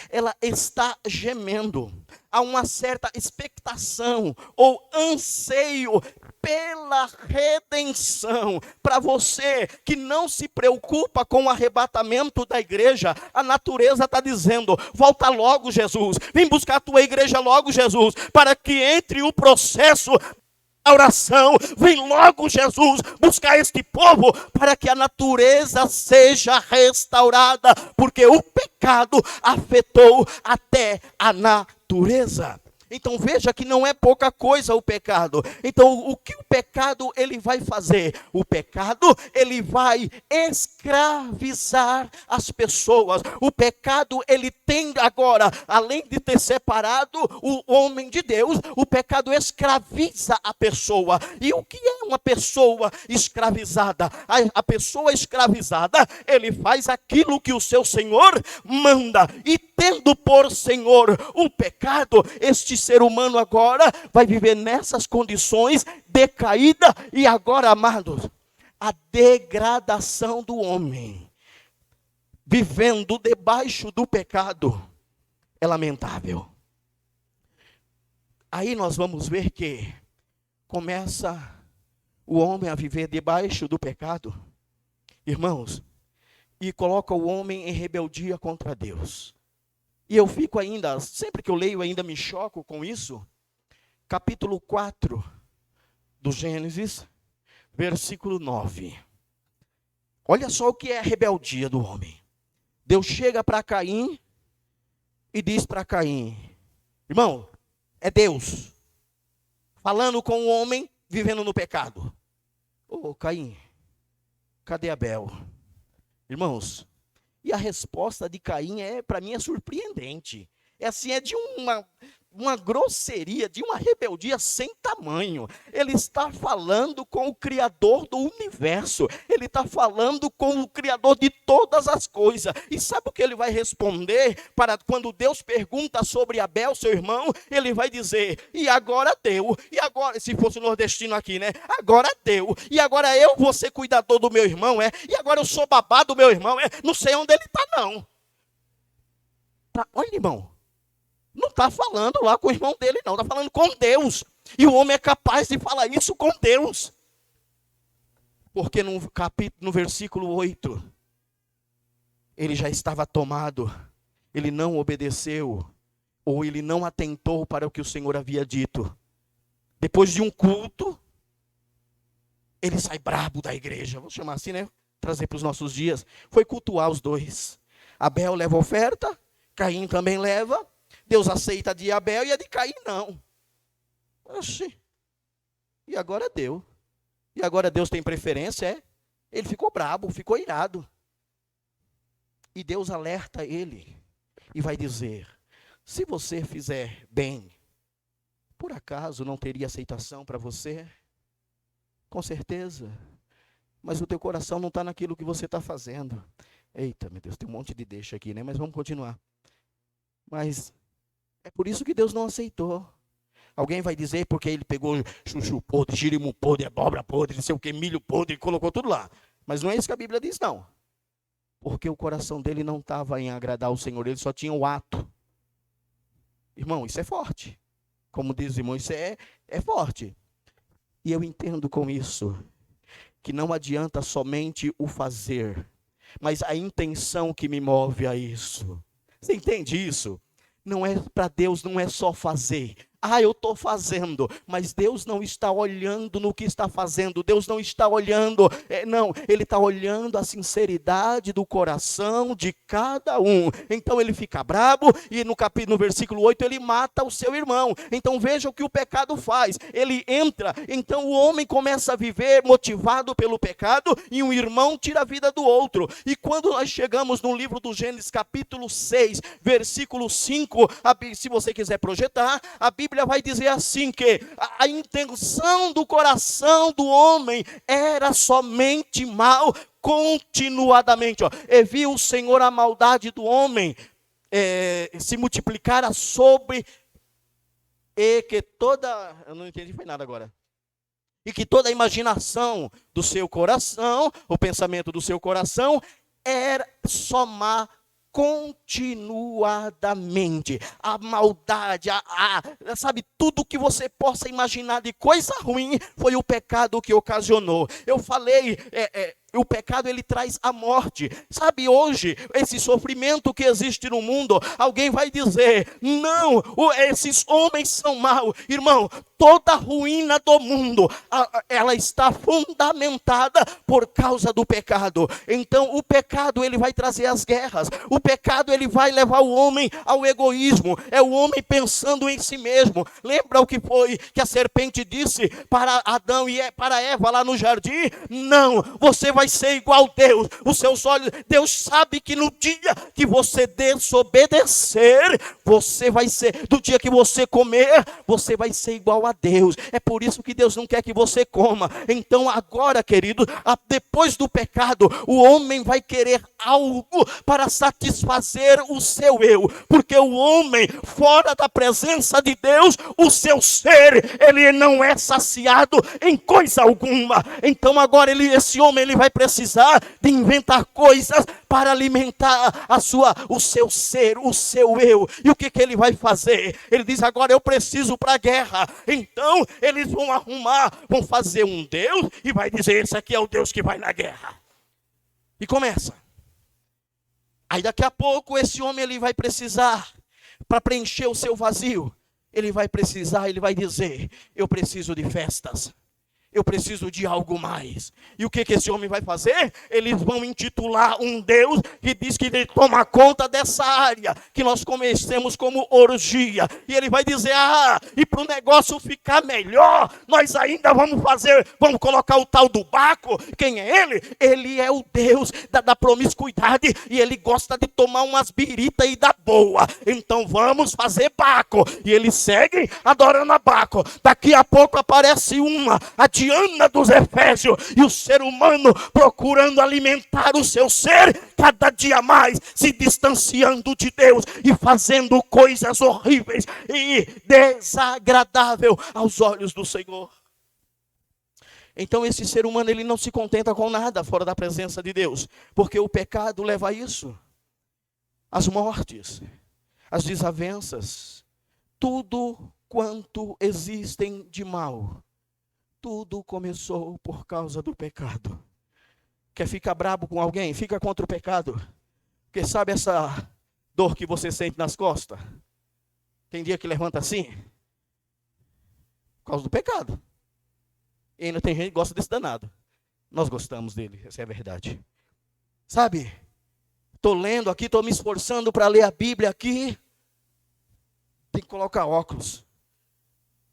ela está gemendo, há uma certa expectação ou anseio pela redenção. Para você que não se preocupa com o arrebatamento da igreja, a natureza está dizendo: volta logo, Jesus, vem buscar a tua igreja logo, Jesus, para que entre o processo a oração, vem logo, Jesus, buscar este povo, para que a natureza seja restaurada, porque o pecado afetou até a natureza. Então veja que não é pouca coisa o pecado. Então o que o pecado ele vai fazer? O pecado ele vai escravizar as pessoas. O pecado ele tem agora, além de ter separado o homem de Deus, o pecado escraviza a pessoa. E o que é uma pessoa escravizada? A pessoa escravizada, ele faz aquilo que o seu Senhor manda. E tendo por Senhor o pecado, este ser humano agora vai viver nessas condições decaída. E agora, amados, a degradação do homem vivendo debaixo do pecado é lamentável. Aí nós vamos ver que começa o homem a viver debaixo do pecado, irmãos, e coloca o homem em rebeldia contra Deus. E eu fico ainda, sempre que eu leio ainda me choco com isso. Capítulo 4 do Gênesis, versículo 9. Olha só o que é a rebeldia do homem. Deus chega para Caim e diz para Caim: irmão, é Deus falando com o homem vivendo no pecado. Ô Caim, cadê Abel? Irmãos, e a resposta de Caim para mim é surpreendente. É assim, é de uma grosseria, de uma rebeldia sem tamanho. Ele está falando com o Criador do universo. Ele está falando com o Criador de todas as coisas. E sabe o que ele vai responder? Para quando Deus pergunta sobre Abel, seu irmão, ele vai dizer: e agora deu. E agora, se fosse nordestino aqui, né? Agora deu. E agora eu vou ser cuidador do meu irmão, é? E agora eu sou babá do meu irmão, é? Não sei onde ele está, não. Tá, olha, irmão. Não está falando lá com o irmão dele, não. Está falando com Deus. E o homem é capaz de falar isso com Deus. Porque no versículo 8, ele já estava tomado. Ele não obedeceu. Ou ele não atentou para o que o Senhor havia dito. Depois de um culto, ele sai brabo da igreja. Vou chamar assim, né? Trazer para os nossos dias. Foi cultuar os dois. Abel leva oferta. Caim também leva. Deus aceita a de Abel e a de Caim não. Oxi. E agora deu. E agora Deus tem preferência, é? Ele ficou brabo, ficou irado. E Deus alerta ele e vai dizer: se você fizer bem, por acaso não teria aceitação para você? Com certeza. Mas o teu coração não está naquilo que você está fazendo. Eita, meu Deus, tem um monte de deixa aqui, né? Mas vamos continuar. Mas é por isso que Deus não aceitou. Alguém vai dizer porque ele pegou chuchu podre, jirimu podre, abóbora podre, não sei o que, milho podre, colocou tudo lá. Mas não é isso que a Bíblia diz, não. Porque o coração dele não estava em agradar o Senhor, ele só tinha o ato. Irmão, isso é forte. Como diz o irmão, isso é forte. E eu entendo com isso que não adianta somente o fazer, mas a intenção que me move a isso. Você entende isso? Não é para Deus, não é só fazer. Eu estou fazendo, mas Deus não está olhando no que está fazendo. Deus não está olhando, não, Ele está olhando a sinceridade do coração de cada um. Então ele fica brabo e no versículo 8 ele mata o seu irmão. Então veja o que o pecado faz. Ele entra, então o homem começa a viver motivado pelo pecado e um irmão tira a vida do outro. E quando nós chegamos no livro do Gênesis capítulo 6, versículo 5, se você quiser projetar, a Bíblia vai dizer assim que a intenção do coração do homem era somente mal continuadamente. E viu o Senhor a maldade do homem se multiplicara sobre e que toda... Eu não entendi foi nada agora. e que toda a imaginação do seu coração, o pensamento do seu coração, era somar continuadamente a maldade, sabe, tudo que você possa imaginar de coisa ruim, foi o pecado que ocasionou. Eu falei, o pecado ele traz a morte. Sabe, hoje, esse sofrimento que existe no mundo, alguém vai dizer, não, esses homens são maus. Irmão, toda a ruína do mundo, ela está fundamentada por causa do pecado. Então, o pecado ele vai trazer as guerras. O pecado ele vai levar o homem ao egoísmo. É o homem pensando em si mesmo. Lembra o que foi que a serpente disse para Adão e para Eva lá no jardim? Não, você vai ser igual a Deus. Os seus olhos, Deus sabe que no dia que você desobedecer, você vai ser, do dia que você comer, você vai ser igual a Deus. É por isso que Deus não quer que você coma. Então agora, querido, depois do pecado, o homem vai querer algo para satisfazer o seu eu, porque o homem fora da presença de Deus, o seu ser, ele não é saciado em coisa alguma. Então agora esse homem ele vai precisar de inventar coisas para alimentar o seu ser, o seu eu. E o que ele vai fazer? Ele diz, agora eu preciso para a guerra. Então eles vão fazer um Deus e vai dizer, esse aqui é o Deus que vai na guerra. E começa. Aí daqui a pouco esse homem ele vai precisar, para preencher o seu vazio, ele vai dizer, eu preciso de festas. Eu preciso de algo mais. E o que esse homem vai fazer? Eles vão intitular um Deus que diz que ele toma conta dessa área, que nós conhecemos como orgia. E ele vai dizer, e para o negócio ficar melhor, nós ainda vamos colocar o tal do Baco. Quem é ele? Ele é o Deus da promiscuidade, e ele gosta de tomar umas biritas e da boa. Então vamos fazer Baco. E eles seguem adorando a Baco. Daqui a pouco aparece a Diana dos Efésios, e o ser humano procurando alimentar o seu ser, cada dia mais se distanciando de Deus e fazendo coisas horríveis e desagradáveis aos olhos do Senhor. Então esse ser humano ele não se contenta com nada fora da presença de Deus, porque o pecado leva a isso, as mortes, as desavenças, tudo quanto existem de mal. Tudo começou por causa do pecado. Quer ficar brabo com alguém? Fica contra o pecado. Porque sabe essa dor que você sente nas costas? Tem dia que levanta assim? Por causa do pecado. E ainda tem gente que gosta desse danado. Nós gostamos dele, essa é a verdade. Sabe? Estou lendo aqui, estou me esforçando para ler a Bíblia aqui. Tem que colocar óculos.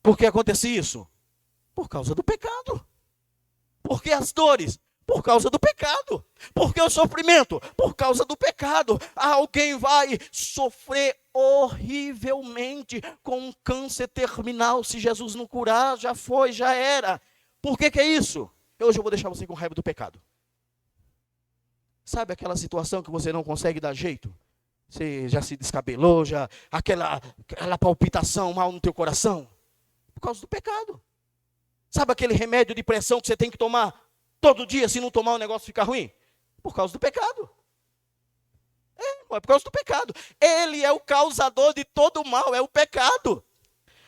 Por que acontece isso? Por causa do pecado. Por que as dores? Por causa do pecado. Por que o sofrimento? Por causa do pecado. Alguém vai sofrer horrivelmente com um câncer terminal. Se Jesus não curar, já foi, já era. Por que é isso? Hoje eu vou deixar você com raiva do pecado. Sabe aquela situação que você não consegue dar jeito? Você já se descabelou, aquela palpitação mal no teu coração? Por causa do pecado. Sabe aquele remédio de pressão que você tem que tomar todo dia, se não tomar o negócio fica ruim? Por causa do pecado. É por causa do pecado. Ele é o causador de todo o mal, é o pecado.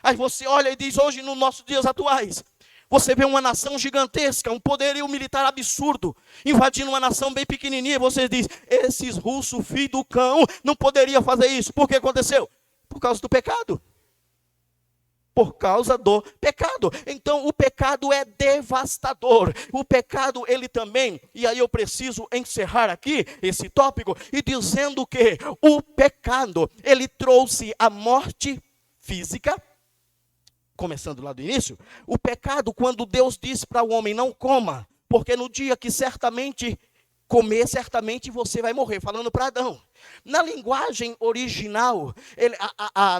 Aí você olha e diz, hoje nos nossos dias atuais, você vê uma nação gigantesca, um poderio militar absurdo, invadindo uma nação bem pequenininha, e você diz, esses russos, filho do cão, não poderia fazer isso. Por que aconteceu? Por causa do pecado. Por causa do pecado. Então o pecado é devastador. O pecado ele também, e aí eu preciso encerrar aqui esse tópico, e dizendo que o pecado ele trouxe a morte física. Começando lá do início, o pecado quando Deus disse para o homem não coma, porque no dia que certamente comer, certamente você vai morrer, falando para Adão. Na linguagem original,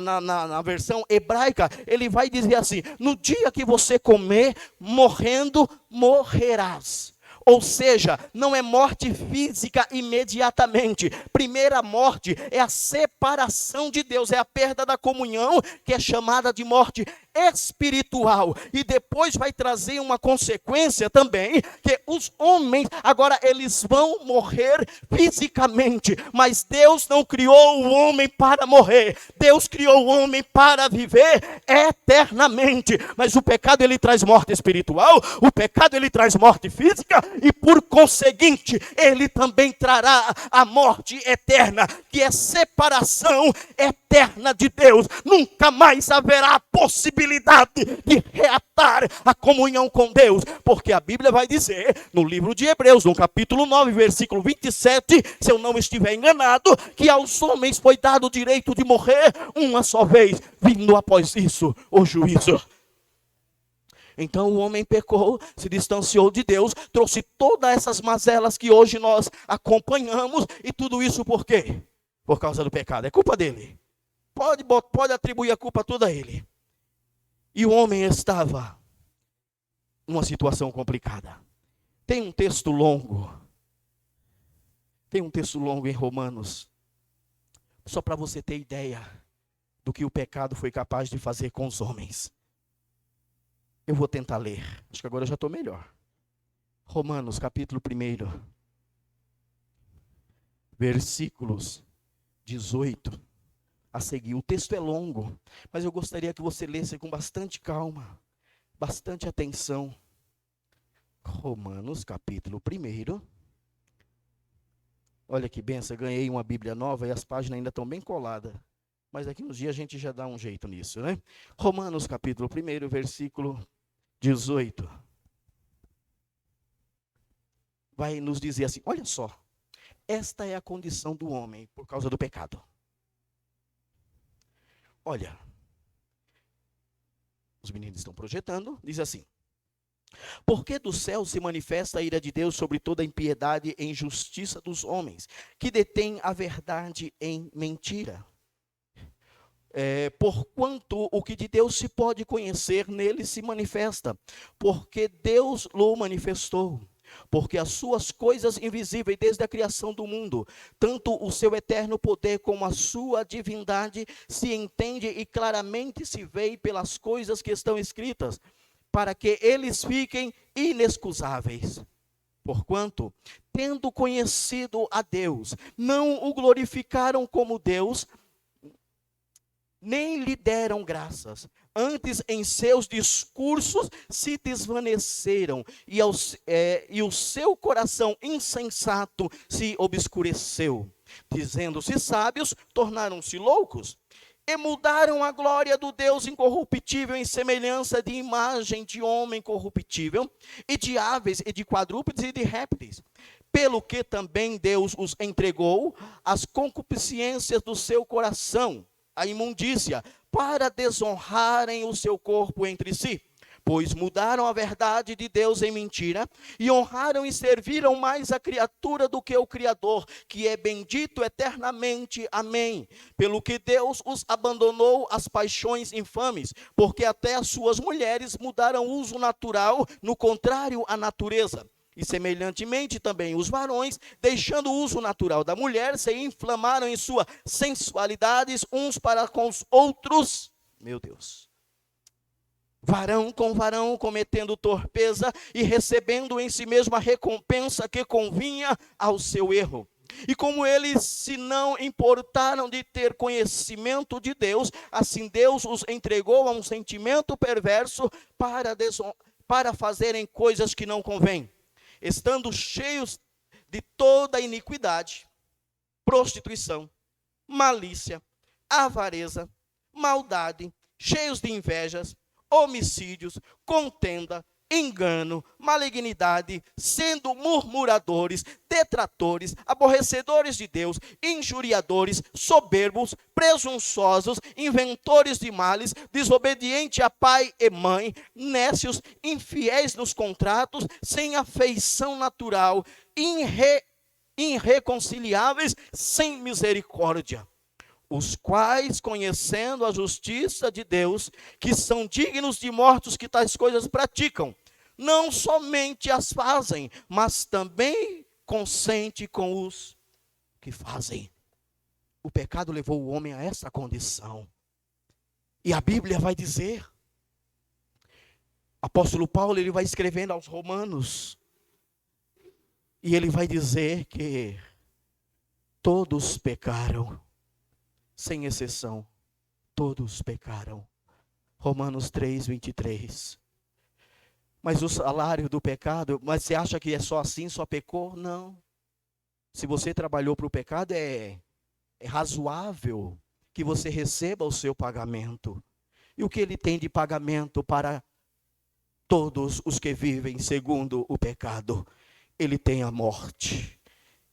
na versão hebraica, ele vai dizer assim, no dia que você comer, morrendo, morrerás. Ou seja, não é morte física imediatamente. Primeira morte é a separação de Deus, é a perda da comunhão, que é chamada de morte espiritual. E depois vai trazer uma consequência também, que os homens, agora eles vão morrer fisicamente, mas Deus não criou o homem para morrer. Deus criou o homem para viver eternamente. Mas o pecado, ele traz morte espiritual, o pecado, ele traz morte física, e por conseguinte, ele também trará a morte eterna, que é separação eterna de Deus. Nunca mais haverá possibilidade de reatar a comunhão com Deus, porque a Bíblia vai dizer, no livro de Hebreus, no capítulo 9, versículo 27, se eu não estiver enganado, que aos homens foi dado o direito de morrer uma só vez, vindo após isso o juízo. Então o homem pecou, se distanciou de Deus, trouxe todas essas mazelas que hoje nós acompanhamos, e tudo isso por quê? Por causa do pecado, é culpa dele. Pode atribuir a culpa toda a ele. E o homem estava numa situação complicada. Tem um texto longo em Romanos, só para você ter ideia do que o pecado foi capaz de fazer com os homens. Eu vou tentar ler, acho que agora eu já estou melhor. Romanos capítulo 1, versículos 18 a seguir. O texto é longo, mas eu gostaria que você lesse com bastante calma, bastante atenção. Romanos capítulo 1. Olha que benção, ganhei uma Bíblia nova e as páginas ainda estão bem coladas. Mas daqui uns dias a gente já dá um jeito nisso, né? Romanos capítulo 1, versículo 18. Vai nos dizer assim, olha só. Esta é a condição do homem por causa do pecado. Olha, os meninos estão projetando, diz assim: porque do céu se manifesta a ira de Deus sobre toda a impiedade e injustiça dos homens, que detêm a verdade em mentira. Porquanto o que de Deus se pode conhecer, nele se manifesta, porque Deus o manifestou. Porque as suas coisas invisíveis desde a criação do mundo, tanto o seu eterno poder como a sua divindade, se entende e claramente se vê pelas coisas que estão escritas, para que eles fiquem inexcusáveis. Porquanto, tendo conhecido a Deus, não o glorificaram como Deus, nem lhe deram graças. Antes, em seus discursos, se desvaneceram, e o seu coração insensato se obscureceu. Dizendo-se sábios, tornaram-se loucos, e mudaram a glória do Deus incorruptível em semelhança de imagem de homem corruptível, e de aves, e de quadrúpedes, e de répteis. Pelo que também Deus os entregou às concupiscências do seu coração, a imundícia, para desonrarem o seu corpo entre si. Pois mudaram a verdade de Deus em mentira, e honraram e serviram mais a criatura do que o Criador, que é bendito eternamente. Amém. Pelo que Deus os abandonou às paixões infames, porque até as suas mulheres mudaram o uso natural, no contrário à natureza. E semelhantemente também os varões, deixando o uso natural da mulher, se inflamaram em suas sensualidades uns para com os outros. Meu Deus. Varão com varão, cometendo torpeza e recebendo em si mesmo a recompensa que convinha ao seu erro. E como eles se não importaram de ter conhecimento de Deus, assim Deus os entregou a um sentimento perverso para fazerem coisas que não convêm, estando cheios de toda iniquidade, prostituição, malícia, avareza, maldade, cheios de invejas, homicídios, contenda, engano, malignidade, sendo murmuradores, detratores, aborrecedores de Deus, injuriadores, soberbos, presunçosos, inventores de males, desobedientes a pai e mãe, nécios, infiéis nos contratos, sem afeição natural, irreconciliáveis, sem misericórdia. Os quais, conhecendo a justiça de Deus, que são dignos de morte os que tais coisas praticam, não somente as fazem, mas também consentem com os que fazem. O pecado levou o homem a essa condição. E a Bíblia vai dizer Apóstolo Paulo, ele vai escrevendo aos Romanos, e ele vai dizer que todos pecaram, sem exceção, todos pecaram. Romanos 3:23. Mas o salário do pecado, mas você acha que é só assim, só pecou? Não. Se você trabalhou para o pecado, é razoável que você receba o seu pagamento. E o que ele tem de pagamento para todos os que vivem segundo o pecado? Ele tem a morte.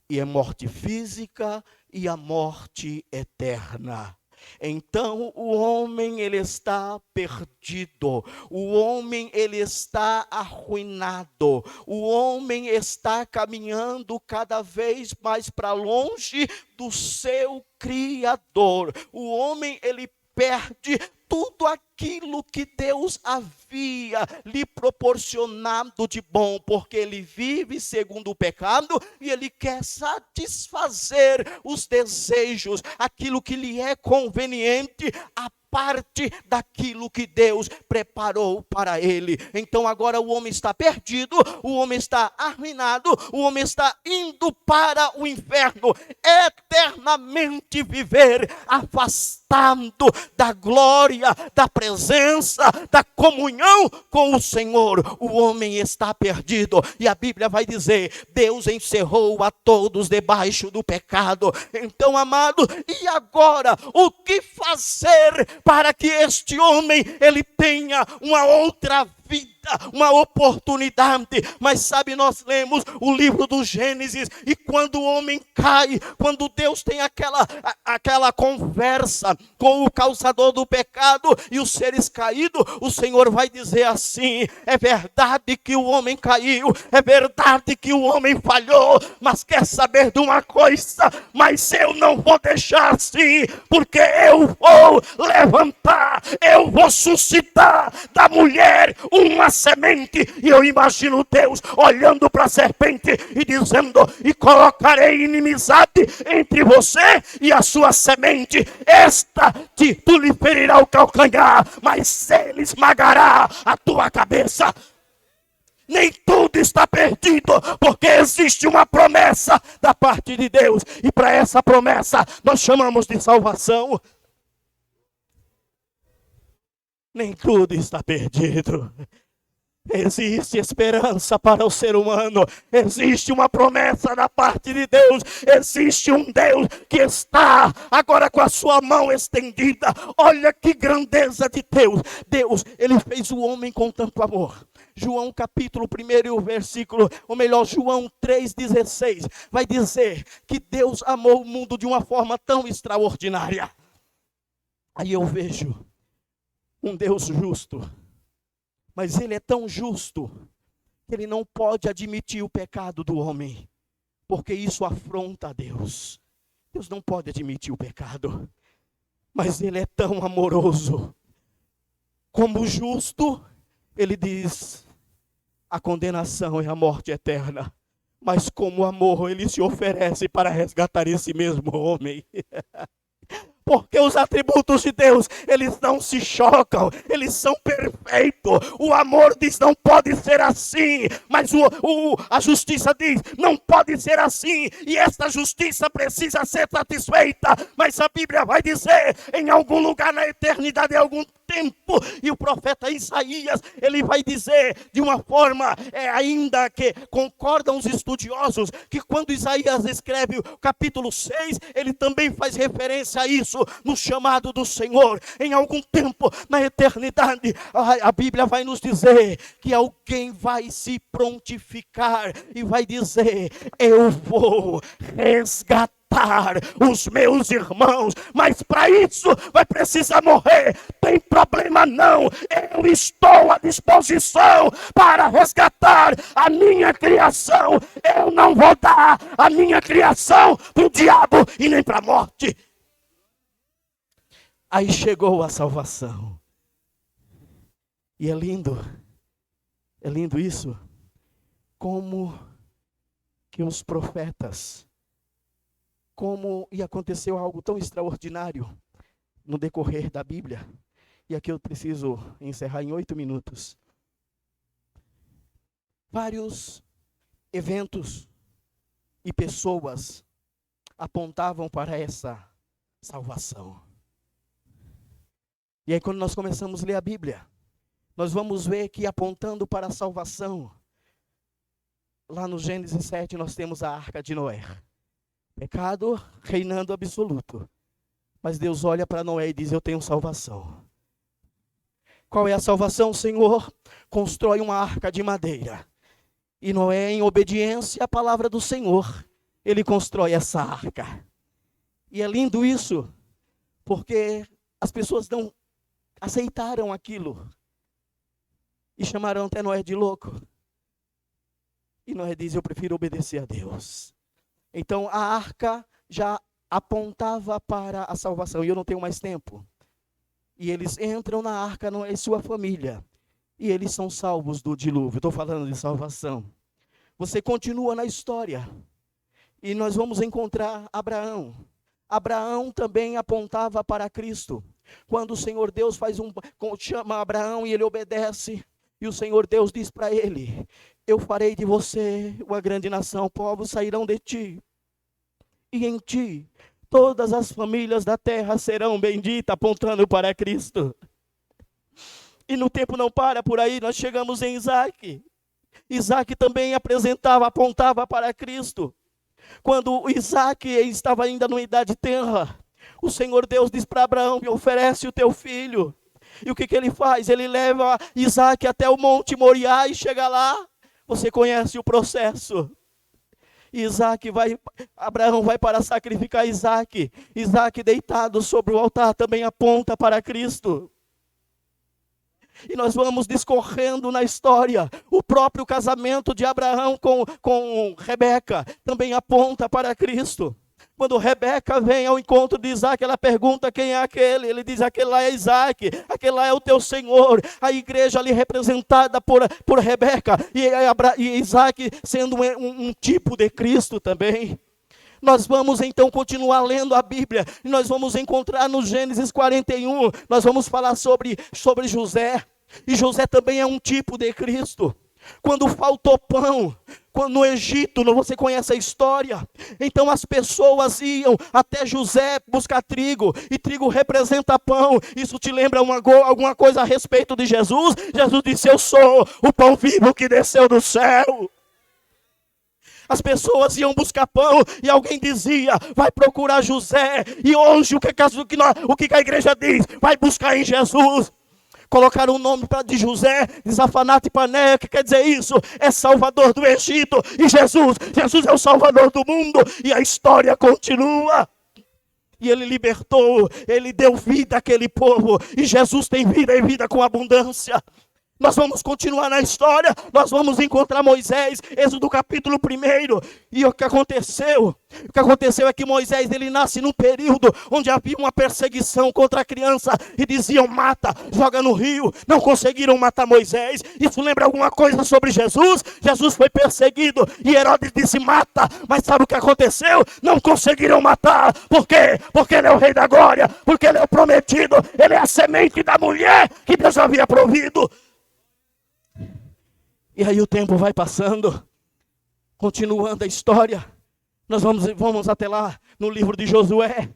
E a morte física e a morte eterna. Então o homem, ele está perdido, o homem, ele está arruinado, o homem está caminhando cada vez mais para longe do seu Criador. O homem, ele perde tudo aquilo que Deus havia lhe proporcionado de bom, porque ele vive segundo o pecado e ele quer satisfazer os desejos, aquilo que lhe é conveniente, a parte daquilo que Deus preparou para ele. Então agora o homem está perdido, o homem está arruinado, o homem está indo para o inferno, eternamente viver afastado da glória, da presença, da comunhão com o Senhor. O homem está perdido, e a Bíblia vai dizer: Deus encerrou a todos debaixo do pecado. Então, amado, e agora o que fazer para que este homem ele tenha uma outra vida, uma oportunidade? Mas sabe, nós lemos o livro do Gênesis, e quando o homem cai, quando Deus tem aquela conversa com o causador do pecado e os seres caídos, o Senhor vai dizer assim: é verdade que o homem caiu, é verdade que o homem falhou, mas quer saber de uma coisa? Mas eu não vou deixar assim, porque eu vou levantar, eu vou suscitar da mulher uma semente. E eu imagino Deus olhando para a serpente e dizendo: e colocarei inimizade entre você e a sua semente, esta tu lhe ferirá o calcanhar, mas ele esmagará a tua cabeça. Nem tudo está perdido, porque existe uma promessa da parte de Deus, e para essa promessa nós chamamos de salvação. Nem tudo está perdido. Existe esperança para o ser humano, existe uma promessa da parte de Deus, existe um Deus que está agora com a sua mão estendida. Olha que grandeza de Deus. Deus, ele fez o homem com tanto amor. João capítulo 1 e o versículo, ou melhor, João 3,16, vai dizer que Deus amou o mundo de uma forma tão extraordinária. Aí eu vejo um Deus justo, mas ele é tão justo que ele não pode admitir o pecado do homem, porque isso afronta a Deus. Deus não pode admitir o pecado, mas ele é tão amoroso. Como justo, ele diz: a condenação é a morte eterna, mas como amor ele se oferece para resgatar esse mesmo homem. Porque os atributos de Deus, eles não se chocam, eles são perfeitos. O amor diz: não pode ser assim, mas a justiça diz: não pode ser assim, e esta justiça precisa ser satisfeita. Mas a Bíblia vai dizer, em algum lugar na eternidade, em algum tempo, e o profeta Isaías, ele vai dizer de uma forma, ainda que concordam os estudiosos, que quando Isaías escreve o capítulo 6, ele também faz referência a isso, no chamado do Senhor. Em algum tempo, na eternidade, a Bíblia vai nos dizer que alguém vai se prontificar e vai dizer: eu vou resgatar os meus irmãos, mas para isso vai precisar morrer. Tem problema não, eu estou à disposição para resgatar a minha criação. Eu não vou dar a minha criação para o diabo e nem para a morte. Aí chegou a salvação, e é lindo isso, como que os profetas, e aconteceu algo tão extraordinário no decorrer da Bíblia, e aqui eu preciso encerrar em 8 minutos. Vários eventos e pessoas apontavam para essa salvação. E aí quando nós começamos a ler a Bíblia, nós vamos ver que apontando para a salvação, lá no Gênesis 7 nós temos a Arca de Noé. Pecado reinando absoluto. Mas Deus olha para Noé e diz: eu tenho salvação. Qual é a salvação, Senhor? Constrói uma arca de madeira. E Noé, em obediência à palavra do Senhor, ele constrói essa arca. E é lindo isso, porque as pessoas não aceitaram aquilo. E chamaram até Noé de louco. E Noé diz: eu prefiro obedecer a Deus. Então a arca já apontava para a salvação. E eu não tenho mais tempo. E eles entram na arca, Noé e sua família. E eles são salvos do dilúvio. Estou falando de salvação. Você continua na história. E nós vamos encontrar Abraão. Abraão também apontava para Cristo. Quando o Senhor Deus chama Abraão e ele obedece. E o Senhor Deus diz para ele: eu farei de você uma grande nação. Povos sairão de ti. E em ti todas as famílias da terra serão benditas, apontando para Cristo. E no tempo não para por aí, nós chegamos em Isaac. Isaac também apontava para Cristo. Quando Isaac estava ainda numa idade tenra, o Senhor Deus diz para Abraão: me oferece o teu filho. E o que ele faz? Ele leva Isaac até o Monte Moriá e chega lá. Você conhece o processo. Abraão vai para sacrificar Isaac. Isaac deitado sobre o altar também aponta para Cristo. E nós vamos discorrendo na história. O próprio casamento de Abraão com Rebeca também aponta para Cristo. Quando Rebeca vem ao encontro de Isaac, ela pergunta: quem é aquele? Ele diz: aquele lá é Isaac, aquele lá é o teu Senhor. A igreja ali representada por Rebeca, e Isaac sendo um tipo de Cristo também. Nós vamos então continuar lendo a Bíblia, e nós vamos encontrar no Gênesis 41, nós vamos falar sobre José, e José também é um tipo de Cristo. Quando faltou pão, no Egito, você conhece a história, então as pessoas iam até José buscar trigo, e trigo representa pão. Isso te lembra alguma coisa a respeito de Jesus? Jesus disse: eu sou o pão vivo que desceu do céu. As pessoas iam buscar pão e alguém dizia: vai procurar José. E hoje o que a igreja diz? Vai buscar em Jesus. Colocaram o nome de José de Zafanate Paneia, que quer dizer isso, é Salvador do Egito. E Jesus é o Salvador do mundo, e a história continua. E ele libertou, ele deu vida àquele povo, e Jesus tem vida e vida com abundância. Nós vamos continuar na história, nós vamos encontrar Moisés, Êxodo capítulo 1. E o que aconteceu? O que aconteceu é que Moisés, ele nasce num período onde havia uma perseguição contra a criança, e diziam: mata, joga no rio. Não conseguiram matar Moisés. Isso lembra alguma coisa sobre Jesus? Jesus foi perseguido e Herodes disse: mata. Mas sabe o que aconteceu? Não conseguiram matar. Por quê? Porque ele é o rei da glória, porque ele é o prometido, ele é a semente da mulher que Deus havia provido. E aí o tempo vai passando, continuando a história. Nós vamos até lá no livro de Josué.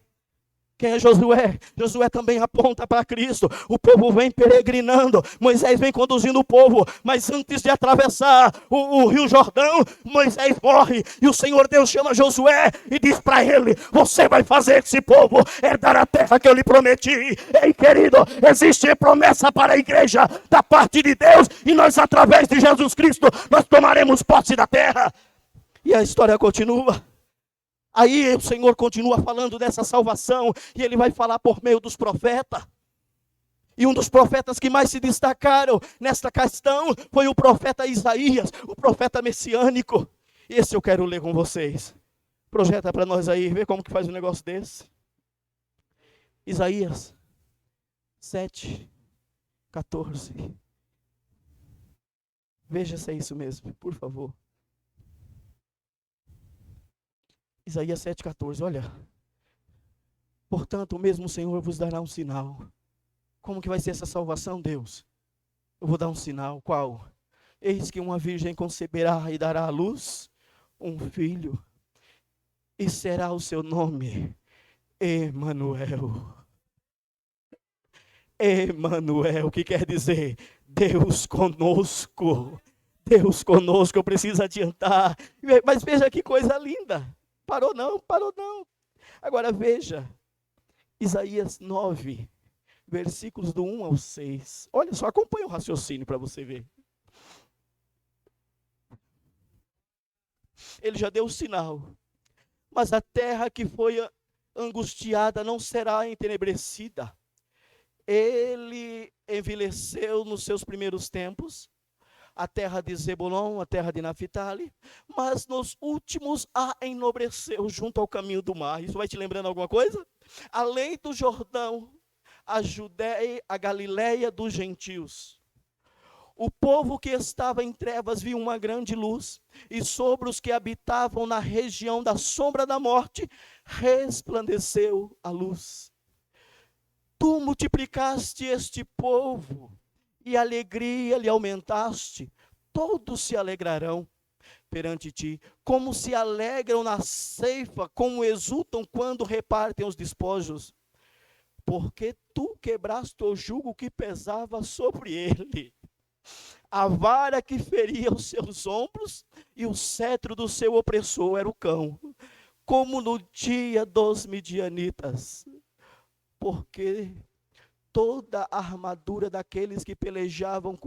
Quem é Josué? Josué também aponta para Cristo. O povo vem peregrinando, Moisés vem conduzindo o povo, mas antes de atravessar o rio Jordão, Moisés morre, e o Senhor Deus chama Josué e diz para ele: você vai fazer esse povo herdar a terra que eu lhe prometi. Ei, querido, existe promessa para a igreja da parte de Deus, e nós, através de Jesus Cristo, nós tomaremos posse da terra. E a história continua. Aí o Senhor continua falando dessa salvação, e Ele vai falar por meio dos profetas. E um dos profetas que mais se destacaram nesta questão foi o profeta Isaías, o profeta messiânico. Esse eu quero ler com vocês. Projeta para nós aí, vê como que faz um negócio desse. Isaías 7:14. Veja se é isso mesmo, por favor. Isaías 7:14, olha. Portanto, o mesmo Senhor vos dará um sinal. Como que vai ser essa salvação, Deus? Eu vou dar um sinal. Qual? Eis que uma virgem conceberá e dará à luz um filho, e será o seu nome Emanuel. Emanuel, que quer dizer Deus conosco. Deus conosco. Eu preciso adiantar. Mas veja que coisa linda. Parou não, parou não. Agora veja, Isaías 9, versículos do 1 ao 6. Olha só, acompanha o raciocínio para você ver. Ele já deu o sinal. Mas a terra que foi angustiada não será entenebrecida. Ele envelheceu nos seus primeiros tempos, a terra de Zebulon, a terra de Naphtali, mas nos últimos a enobreceu junto ao caminho do mar. Isso vai te lembrando alguma coisa? Além do Jordão, a Judéia, a Galileia dos gentios. O povo que estava em trevas viu uma grande luz, e sobre os que habitavam na região da sombra da morte, resplandeceu a luz. Tu multiplicaste este povo, e alegria lhe aumentaste, todos se alegrarão perante ti, como se alegram na ceifa, como exultam quando repartem os despojos, porque tu quebraste o jugo que pesava sobre ele, a vara que feria os seus ombros, e o cetro do seu opressor era o cão, como no dia dos midianitas, porque toda a armadura daqueles que pelejavam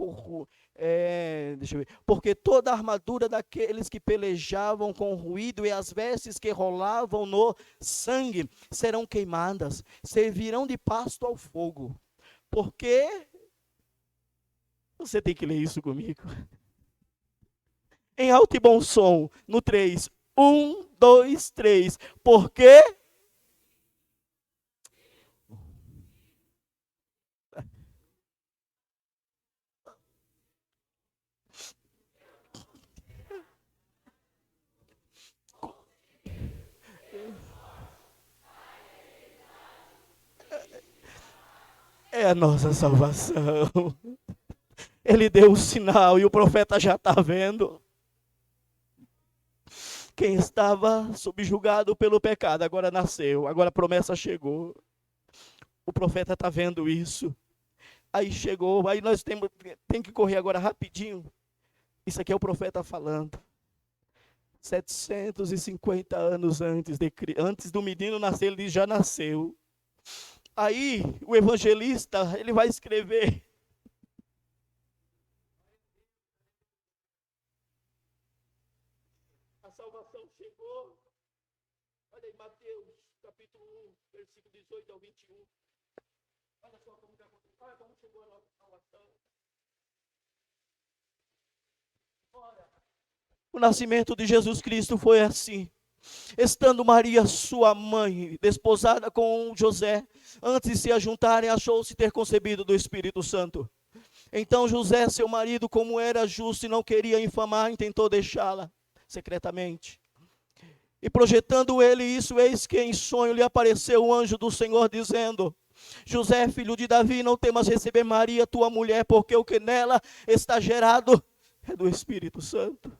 porque toda a armadura daqueles que pelejavam com ruído e as vestes que rolavam no sangue serão queimadas, servirão de pasto ao fogo. Porque você tem que ler isso comigo. Em alto e bom som, no 3. 1, 2, 3. Porque é a nossa salvação. Ele deu o sinal e o profeta já está vendo. Quem estava subjugado pelo pecado, agora nasceu, agora a promessa chegou. O profeta está vendo isso. Aí chegou, aí nós temos que correr agora rapidinho. Isso aqui é o profeta falando. 750 anos antes do menino nascer, ele já nasceu. Aí o evangelista, ele vai escrever. A salvação chegou. Olha aí, Mateus, capítulo 1, versículo 18 ao 21. Olha só como chegou a nossa salvação. Ora, o nascimento de Jesus Cristo foi assim. Estando Maria, sua mãe, desposada com José, antes de se ajuntarem, achou-se ter concebido do Espírito Santo. Então José, seu marido, como era justo e não queria infamar, tentou deixá-la secretamente. E projetando ele isso, eis que em sonho lhe apareceu o anjo do Senhor, dizendo: José, filho de Davi, não temas receber Maria, tua mulher, porque o que nela está gerado é do Espírito Santo.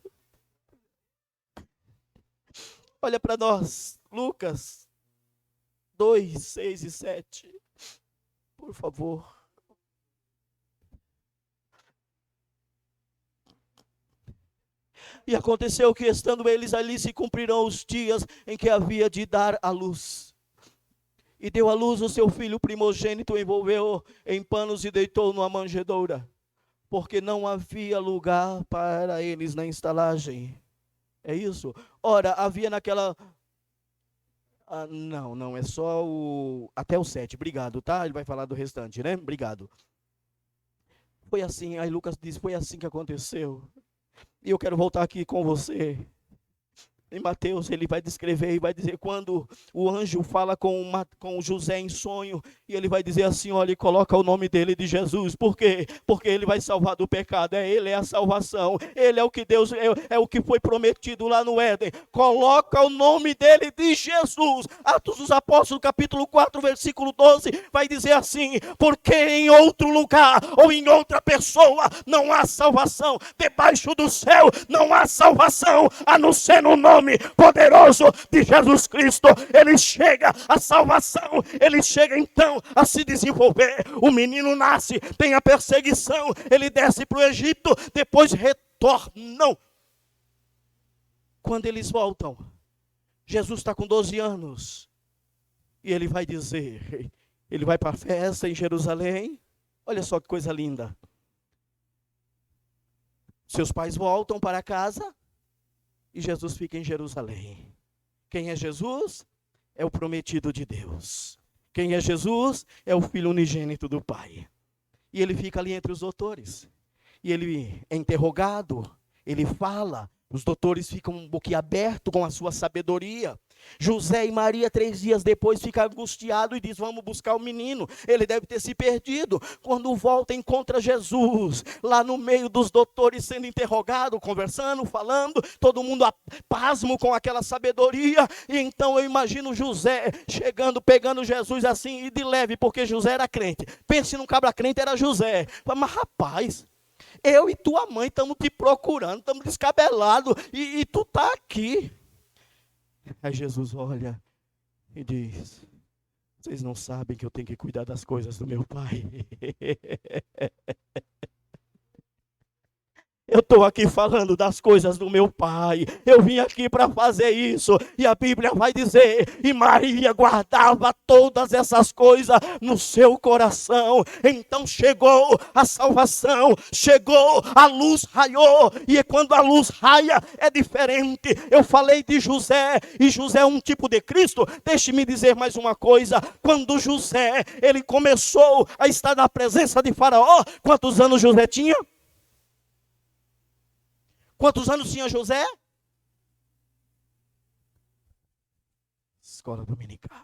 Olha para nós, Lucas 2, 6 e 7. Por favor. E aconteceu que, estando eles ali, se cumprirão os dias em que havia de dar à luz. E deu à luz o seu filho primogênito, envolveu em panos e deitou numa manjedoura, porque não havia lugar para eles na estalagem. É isso? Ora, havia naquela... não, é só até o 7, obrigado, tá? Ele vai falar do restante, né? Obrigado. Foi assim, aí Lucas diz, foi assim que aconteceu. E eu quero voltar aqui com você. Em Mateus ele vai descrever e vai dizer quando o anjo fala com José em sonho, e ele vai dizer assim, olha, e coloca o nome dele de Jesus. Por quê? Porque ele vai salvar do pecado, ele é a salvação, ele é o que Deus, é o que foi prometido lá no Éden. Coloca o nome dele de Jesus. Atos dos Apóstolos, capítulo 4, versículo 12, vai dizer assim, porque em outro lugar, ou em outra pessoa, não há salvação, debaixo do céu, não há salvação, a não ser no nome poderoso de Jesus Cristo. Ele chega a salvação, ele chega então a se desenvolver. O menino nasce, tem a perseguição, ele desce para o Egito, depois retornam. Quando eles voltam, Jesus está com 12 anos, e ele vai dizer, ele vai para a festa em Jerusalém. Olha só que coisa linda. Seus pais voltam para casa, e Jesus fica em Jerusalém. Quem é Jesus? É o prometido de Deus. Quem é Jesus? É o Filho unigênito do Pai. E ele fica ali entre os doutores. E ele é interrogado, ele fala, os doutores ficam boquiabertos com a sua sabedoria. José e Maria, 3 dias depois, ficam angustiados e diz, vamos buscar o menino, ele deve ter se perdido. Quando volta, encontra Jesus, lá no meio dos doutores, sendo interrogado, conversando, falando, todo mundo pasmo com aquela sabedoria. E então eu imagino José chegando, pegando Jesus assim, e de leve, porque José era crente. Pense num cabra crente, era José. Mas rapaz, eu e tua mãe estamos te procurando, estamos descabelados, e tu está aqui. Aí Jesus olha e diz, vocês não sabem que eu tenho que cuidar das coisas do meu Pai. Eu estou aqui falando das coisas do meu Pai. Eu vim aqui para fazer isso. E a Bíblia vai dizer, e Maria guardava todas essas coisas no seu coração. Então chegou a salvação, chegou, a luz raiou. E quando a luz raia é diferente. Eu falei de José, e José é um tipo de Cristo. Deixe-me dizer mais uma coisa. Quando José, ele começou a estar na presença de Faraó, quantos anos José tinha? Quantos anos tinha José? Escola dominical.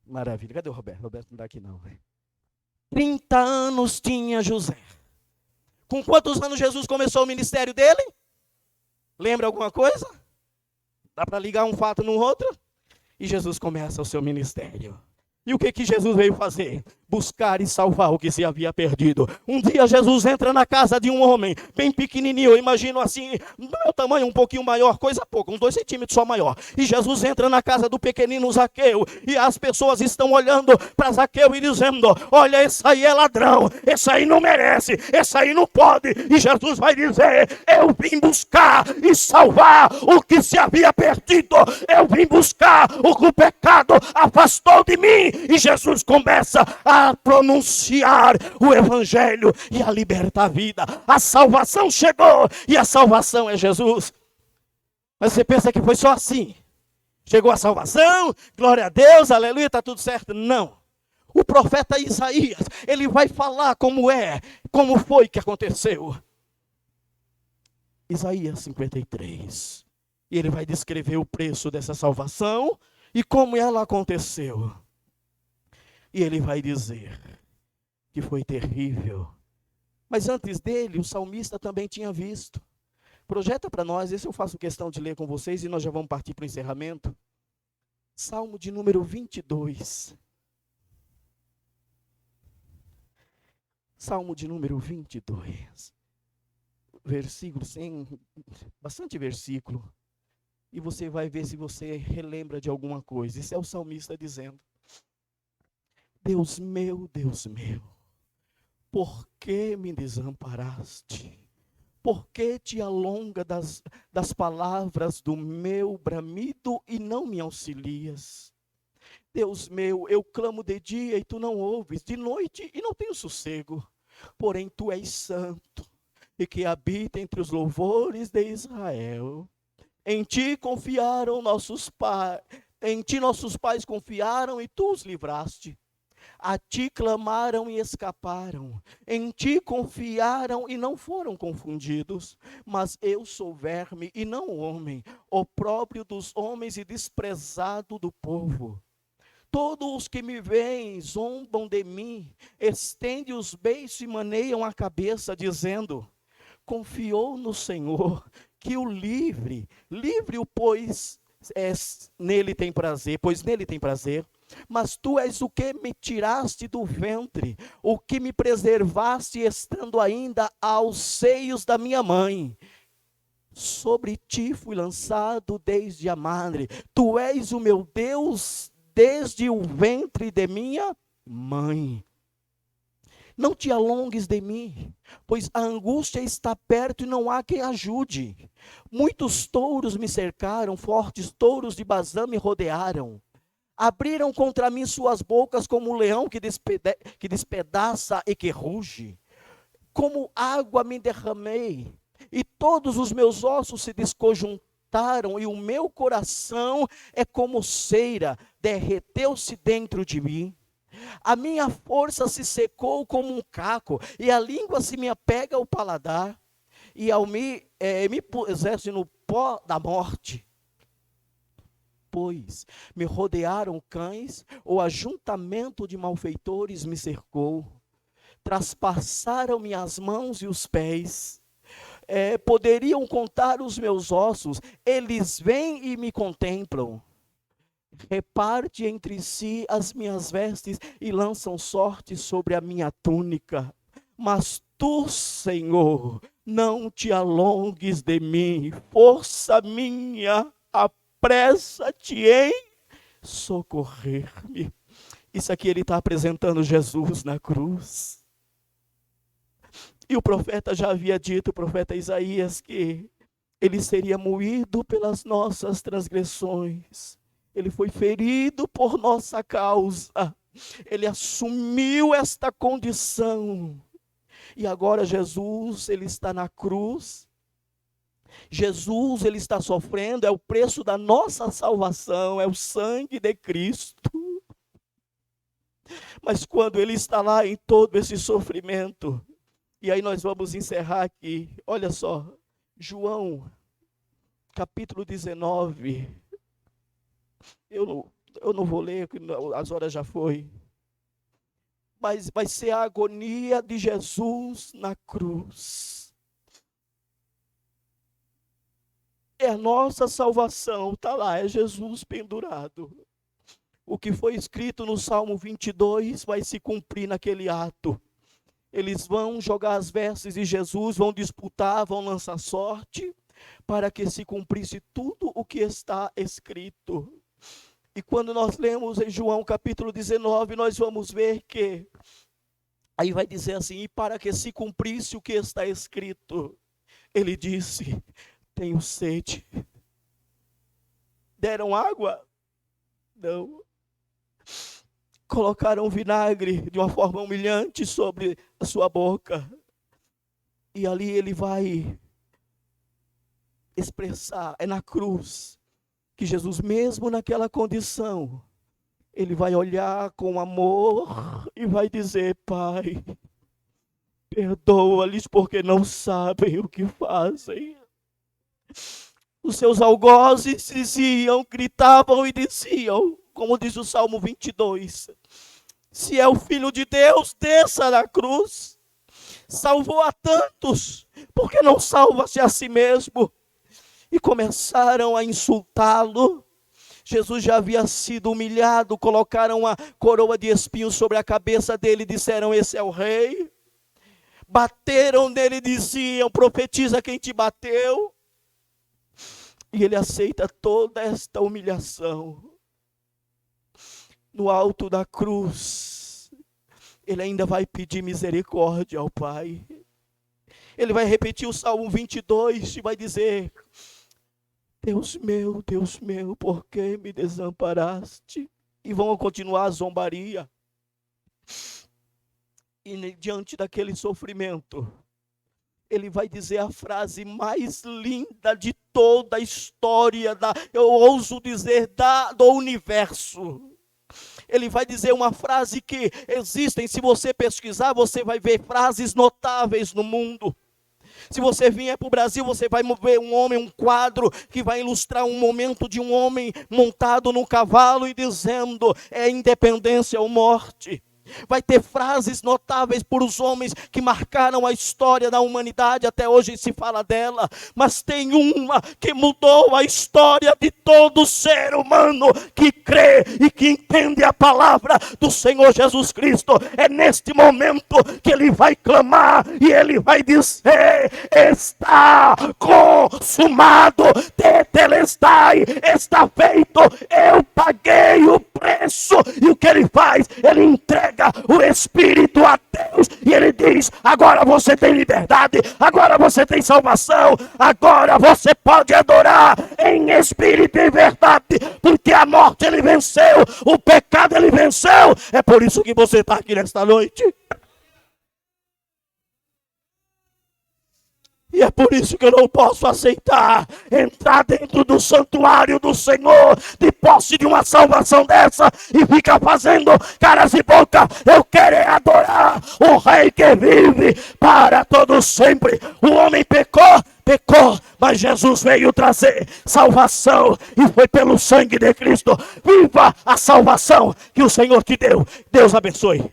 Maravilha. Cadê o Roberto? Roberto não está aqui não. 30 anos tinha José. Com quantos anos Jesus começou o ministério dele? Lembra alguma coisa? Dá para ligar um fato no outro? E Jesus começa o seu ministério. E o que Jesus veio fazer? Buscar e salvar o que se havia perdido. Um dia Jesus entra na casa de um homem, bem pequenininho, eu imagino assim, do meu tamanho um pouquinho maior, coisa pouca, uns 2 centímetros só maior. E Jesus entra na casa do pequenino Zaqueu, e as pessoas estão olhando para Zaqueu e dizendo, olha, esse aí é ladrão, esse aí não merece, esse aí não pode. E Jesus vai dizer, eu vim buscar e salvar o que se havia perdido. Eu vim buscar o que o pecado afastou de mim. E Jesus começa a pronunciar o evangelho e a libertar a vida. A salvação chegou e a salvação é Jesus. Mas você pensa que foi só assim? Chegou a salvação, glória a Deus, aleluia, está tudo certo? Não. O profeta Isaías, ele vai falar como foi que aconteceu. Isaías 53. E ele vai descrever o preço dessa salvação e como ela aconteceu. E ele vai dizer que foi terrível. Mas antes dele, o salmista também tinha visto. Projeta para nós, esse eu faço questão de ler com vocês e nós já vamos partir para o encerramento. Salmo de número 22. Salmo de número 22. Versículo, bastante versículo. E você vai ver se você relembra de alguma coisa. Esse é o salmista dizendo. Deus meu, por que me desamparaste? Por que te alonga das palavras do meu bramido e não me auxilias? Deus meu, eu clamo de dia e tu não ouves, de noite e não tenho sossego. Porém tu és santo e que habita entre os louvores de Israel. Em ti confiaram nossos pais, em ti nossos pais confiaram e tu os livraste. A ti clamaram e escaparam, em ti confiaram e não foram confundidos. Mas eu sou verme e não homem, opróbrio dos homens e desprezado do povo. Todos os que me veem zombam de mim, estendem os beiços e maneiam a cabeça, dizendo: confiou no Senhor, que o livre-o, pois nele tem prazer. Mas tu és o que me tiraste do ventre, o que me preservaste estando ainda aos seios da minha mãe. Sobre ti fui lançado desde a madre, tu és o meu Deus desde o ventre de minha mãe. Não te alongues de mim, pois a angústia está perto e não há quem ajude. Muitos touros me cercaram, fortes touros de Bazã me rodearam. Abriram contra mim suas bocas como um leão que despedaça e que ruge. Como água me derramei, e todos os meus ossos se desconjuntaram, e o meu coração é como cera, derreteu-se dentro de mim. A minha força se secou como um caco, e a língua se me apega ao paladar, e ao me puseste no pó da morte. Pois me rodearam cães, o ajuntamento de malfeitores me cercou, traspassaram-me as mãos e os pés, poderiam contar os meus ossos, eles vêm e me contemplam. Reparte entre si as minhas vestes e lançam sorte sobre a minha túnica. Mas tu, Senhor, não te alongues de mim, força minha, apressa-te em socorrer-me. Isso aqui ele está apresentando Jesus na cruz. E o profeta já havia dito, o profeta Isaías, que ele seria moído pelas nossas transgressões. Ele foi ferido por nossa causa. Ele assumiu esta condição. E agora Jesus, ele está na cruz. Jesus, ele está sofrendo, é o preço da nossa salvação, é o sangue de Cristo. Mas quando ele está lá em todo esse sofrimento, e aí nós vamos encerrar aqui, olha só, João, capítulo 19, eu não vou ler, as horas já foi, mas vai ser a agonia de Jesus na cruz. É a nossa salvação, está lá, é Jesus pendurado. O que foi escrito no Salmo 22 vai se cumprir naquele ato. Eles vão jogar as vestes de Jesus, vão disputar, vão lançar sorte, para que se cumprisse tudo o que está escrito. E quando nós lemos em João capítulo 19, nós vamos ver que, aí vai dizer assim, e para que se cumprisse o que está escrito, ele disse, tenho sede. Deram água? Não. Colocaram vinagre de uma forma humilhante sobre a sua boca. E ali ele vai expressar, é na cruz, que Jesus, mesmo naquela condição, ele vai olhar com amor e vai dizer, Pai, perdoa-lhes porque não sabem o que fazem. Os seus algozes diziam, gritavam e diziam, como diz o Salmo 22, se é o Filho de Deus, desça da cruz. Salvou a tantos, porque não salva-se a si mesmo? E começaram a insultá-lo. Jesus já havia sido humilhado, colocaram uma coroa de espinhos sobre a cabeça dele e disseram, esse é o rei. Bateram nele e diziam, profetiza quem te bateu. E ele aceita toda esta humilhação. No alto da cruz, ele ainda vai pedir misericórdia ao Pai. Ele vai repetir o Salmo 22 e vai dizer, Deus meu, por que me desamparaste? E vão continuar a zombaria. E diante daquele sofrimento, ele vai dizer a frase mais linda de toda a história, eu ouso dizer, do universo. ele vai dizer uma frase que existem, se você pesquisar, você vai ver frases notáveis no mundo. Se você vier para o Brasil, você vai ver um homem, um quadro que vai ilustrar um momento de um homem montado no cavalo e dizendo: é independência ou morte. Vai ter frases notáveis por os homens que marcaram a história da humanidade, até hoje se fala dela, mas tem uma que mudou a história de todo ser humano que crê e que entende a palavra do Senhor Jesus Cristo. É neste momento que ele vai clamar e ele vai dizer: está consumado, tetelestai, está feito, eu paguei o preço. E o que ele faz? Ele entrega o Espírito a Deus e ele diz: agora você tem liberdade, agora você tem salvação, agora você pode adorar em espírito e verdade, porque a morte ele venceu, o pecado ele venceu. É por isso que você está aqui nesta noite. E é por isso que eu não posso aceitar entrar dentro do santuário do Senhor, de posse de uma salvação dessa, e ficar fazendo caras e boca. Eu quero adorar o Rei que vive para todo sempre. O homem pecou, mas Jesus veio trazer salvação, e foi pelo sangue de Cristo. Viva a salvação que o Senhor te deu. Deus abençoe.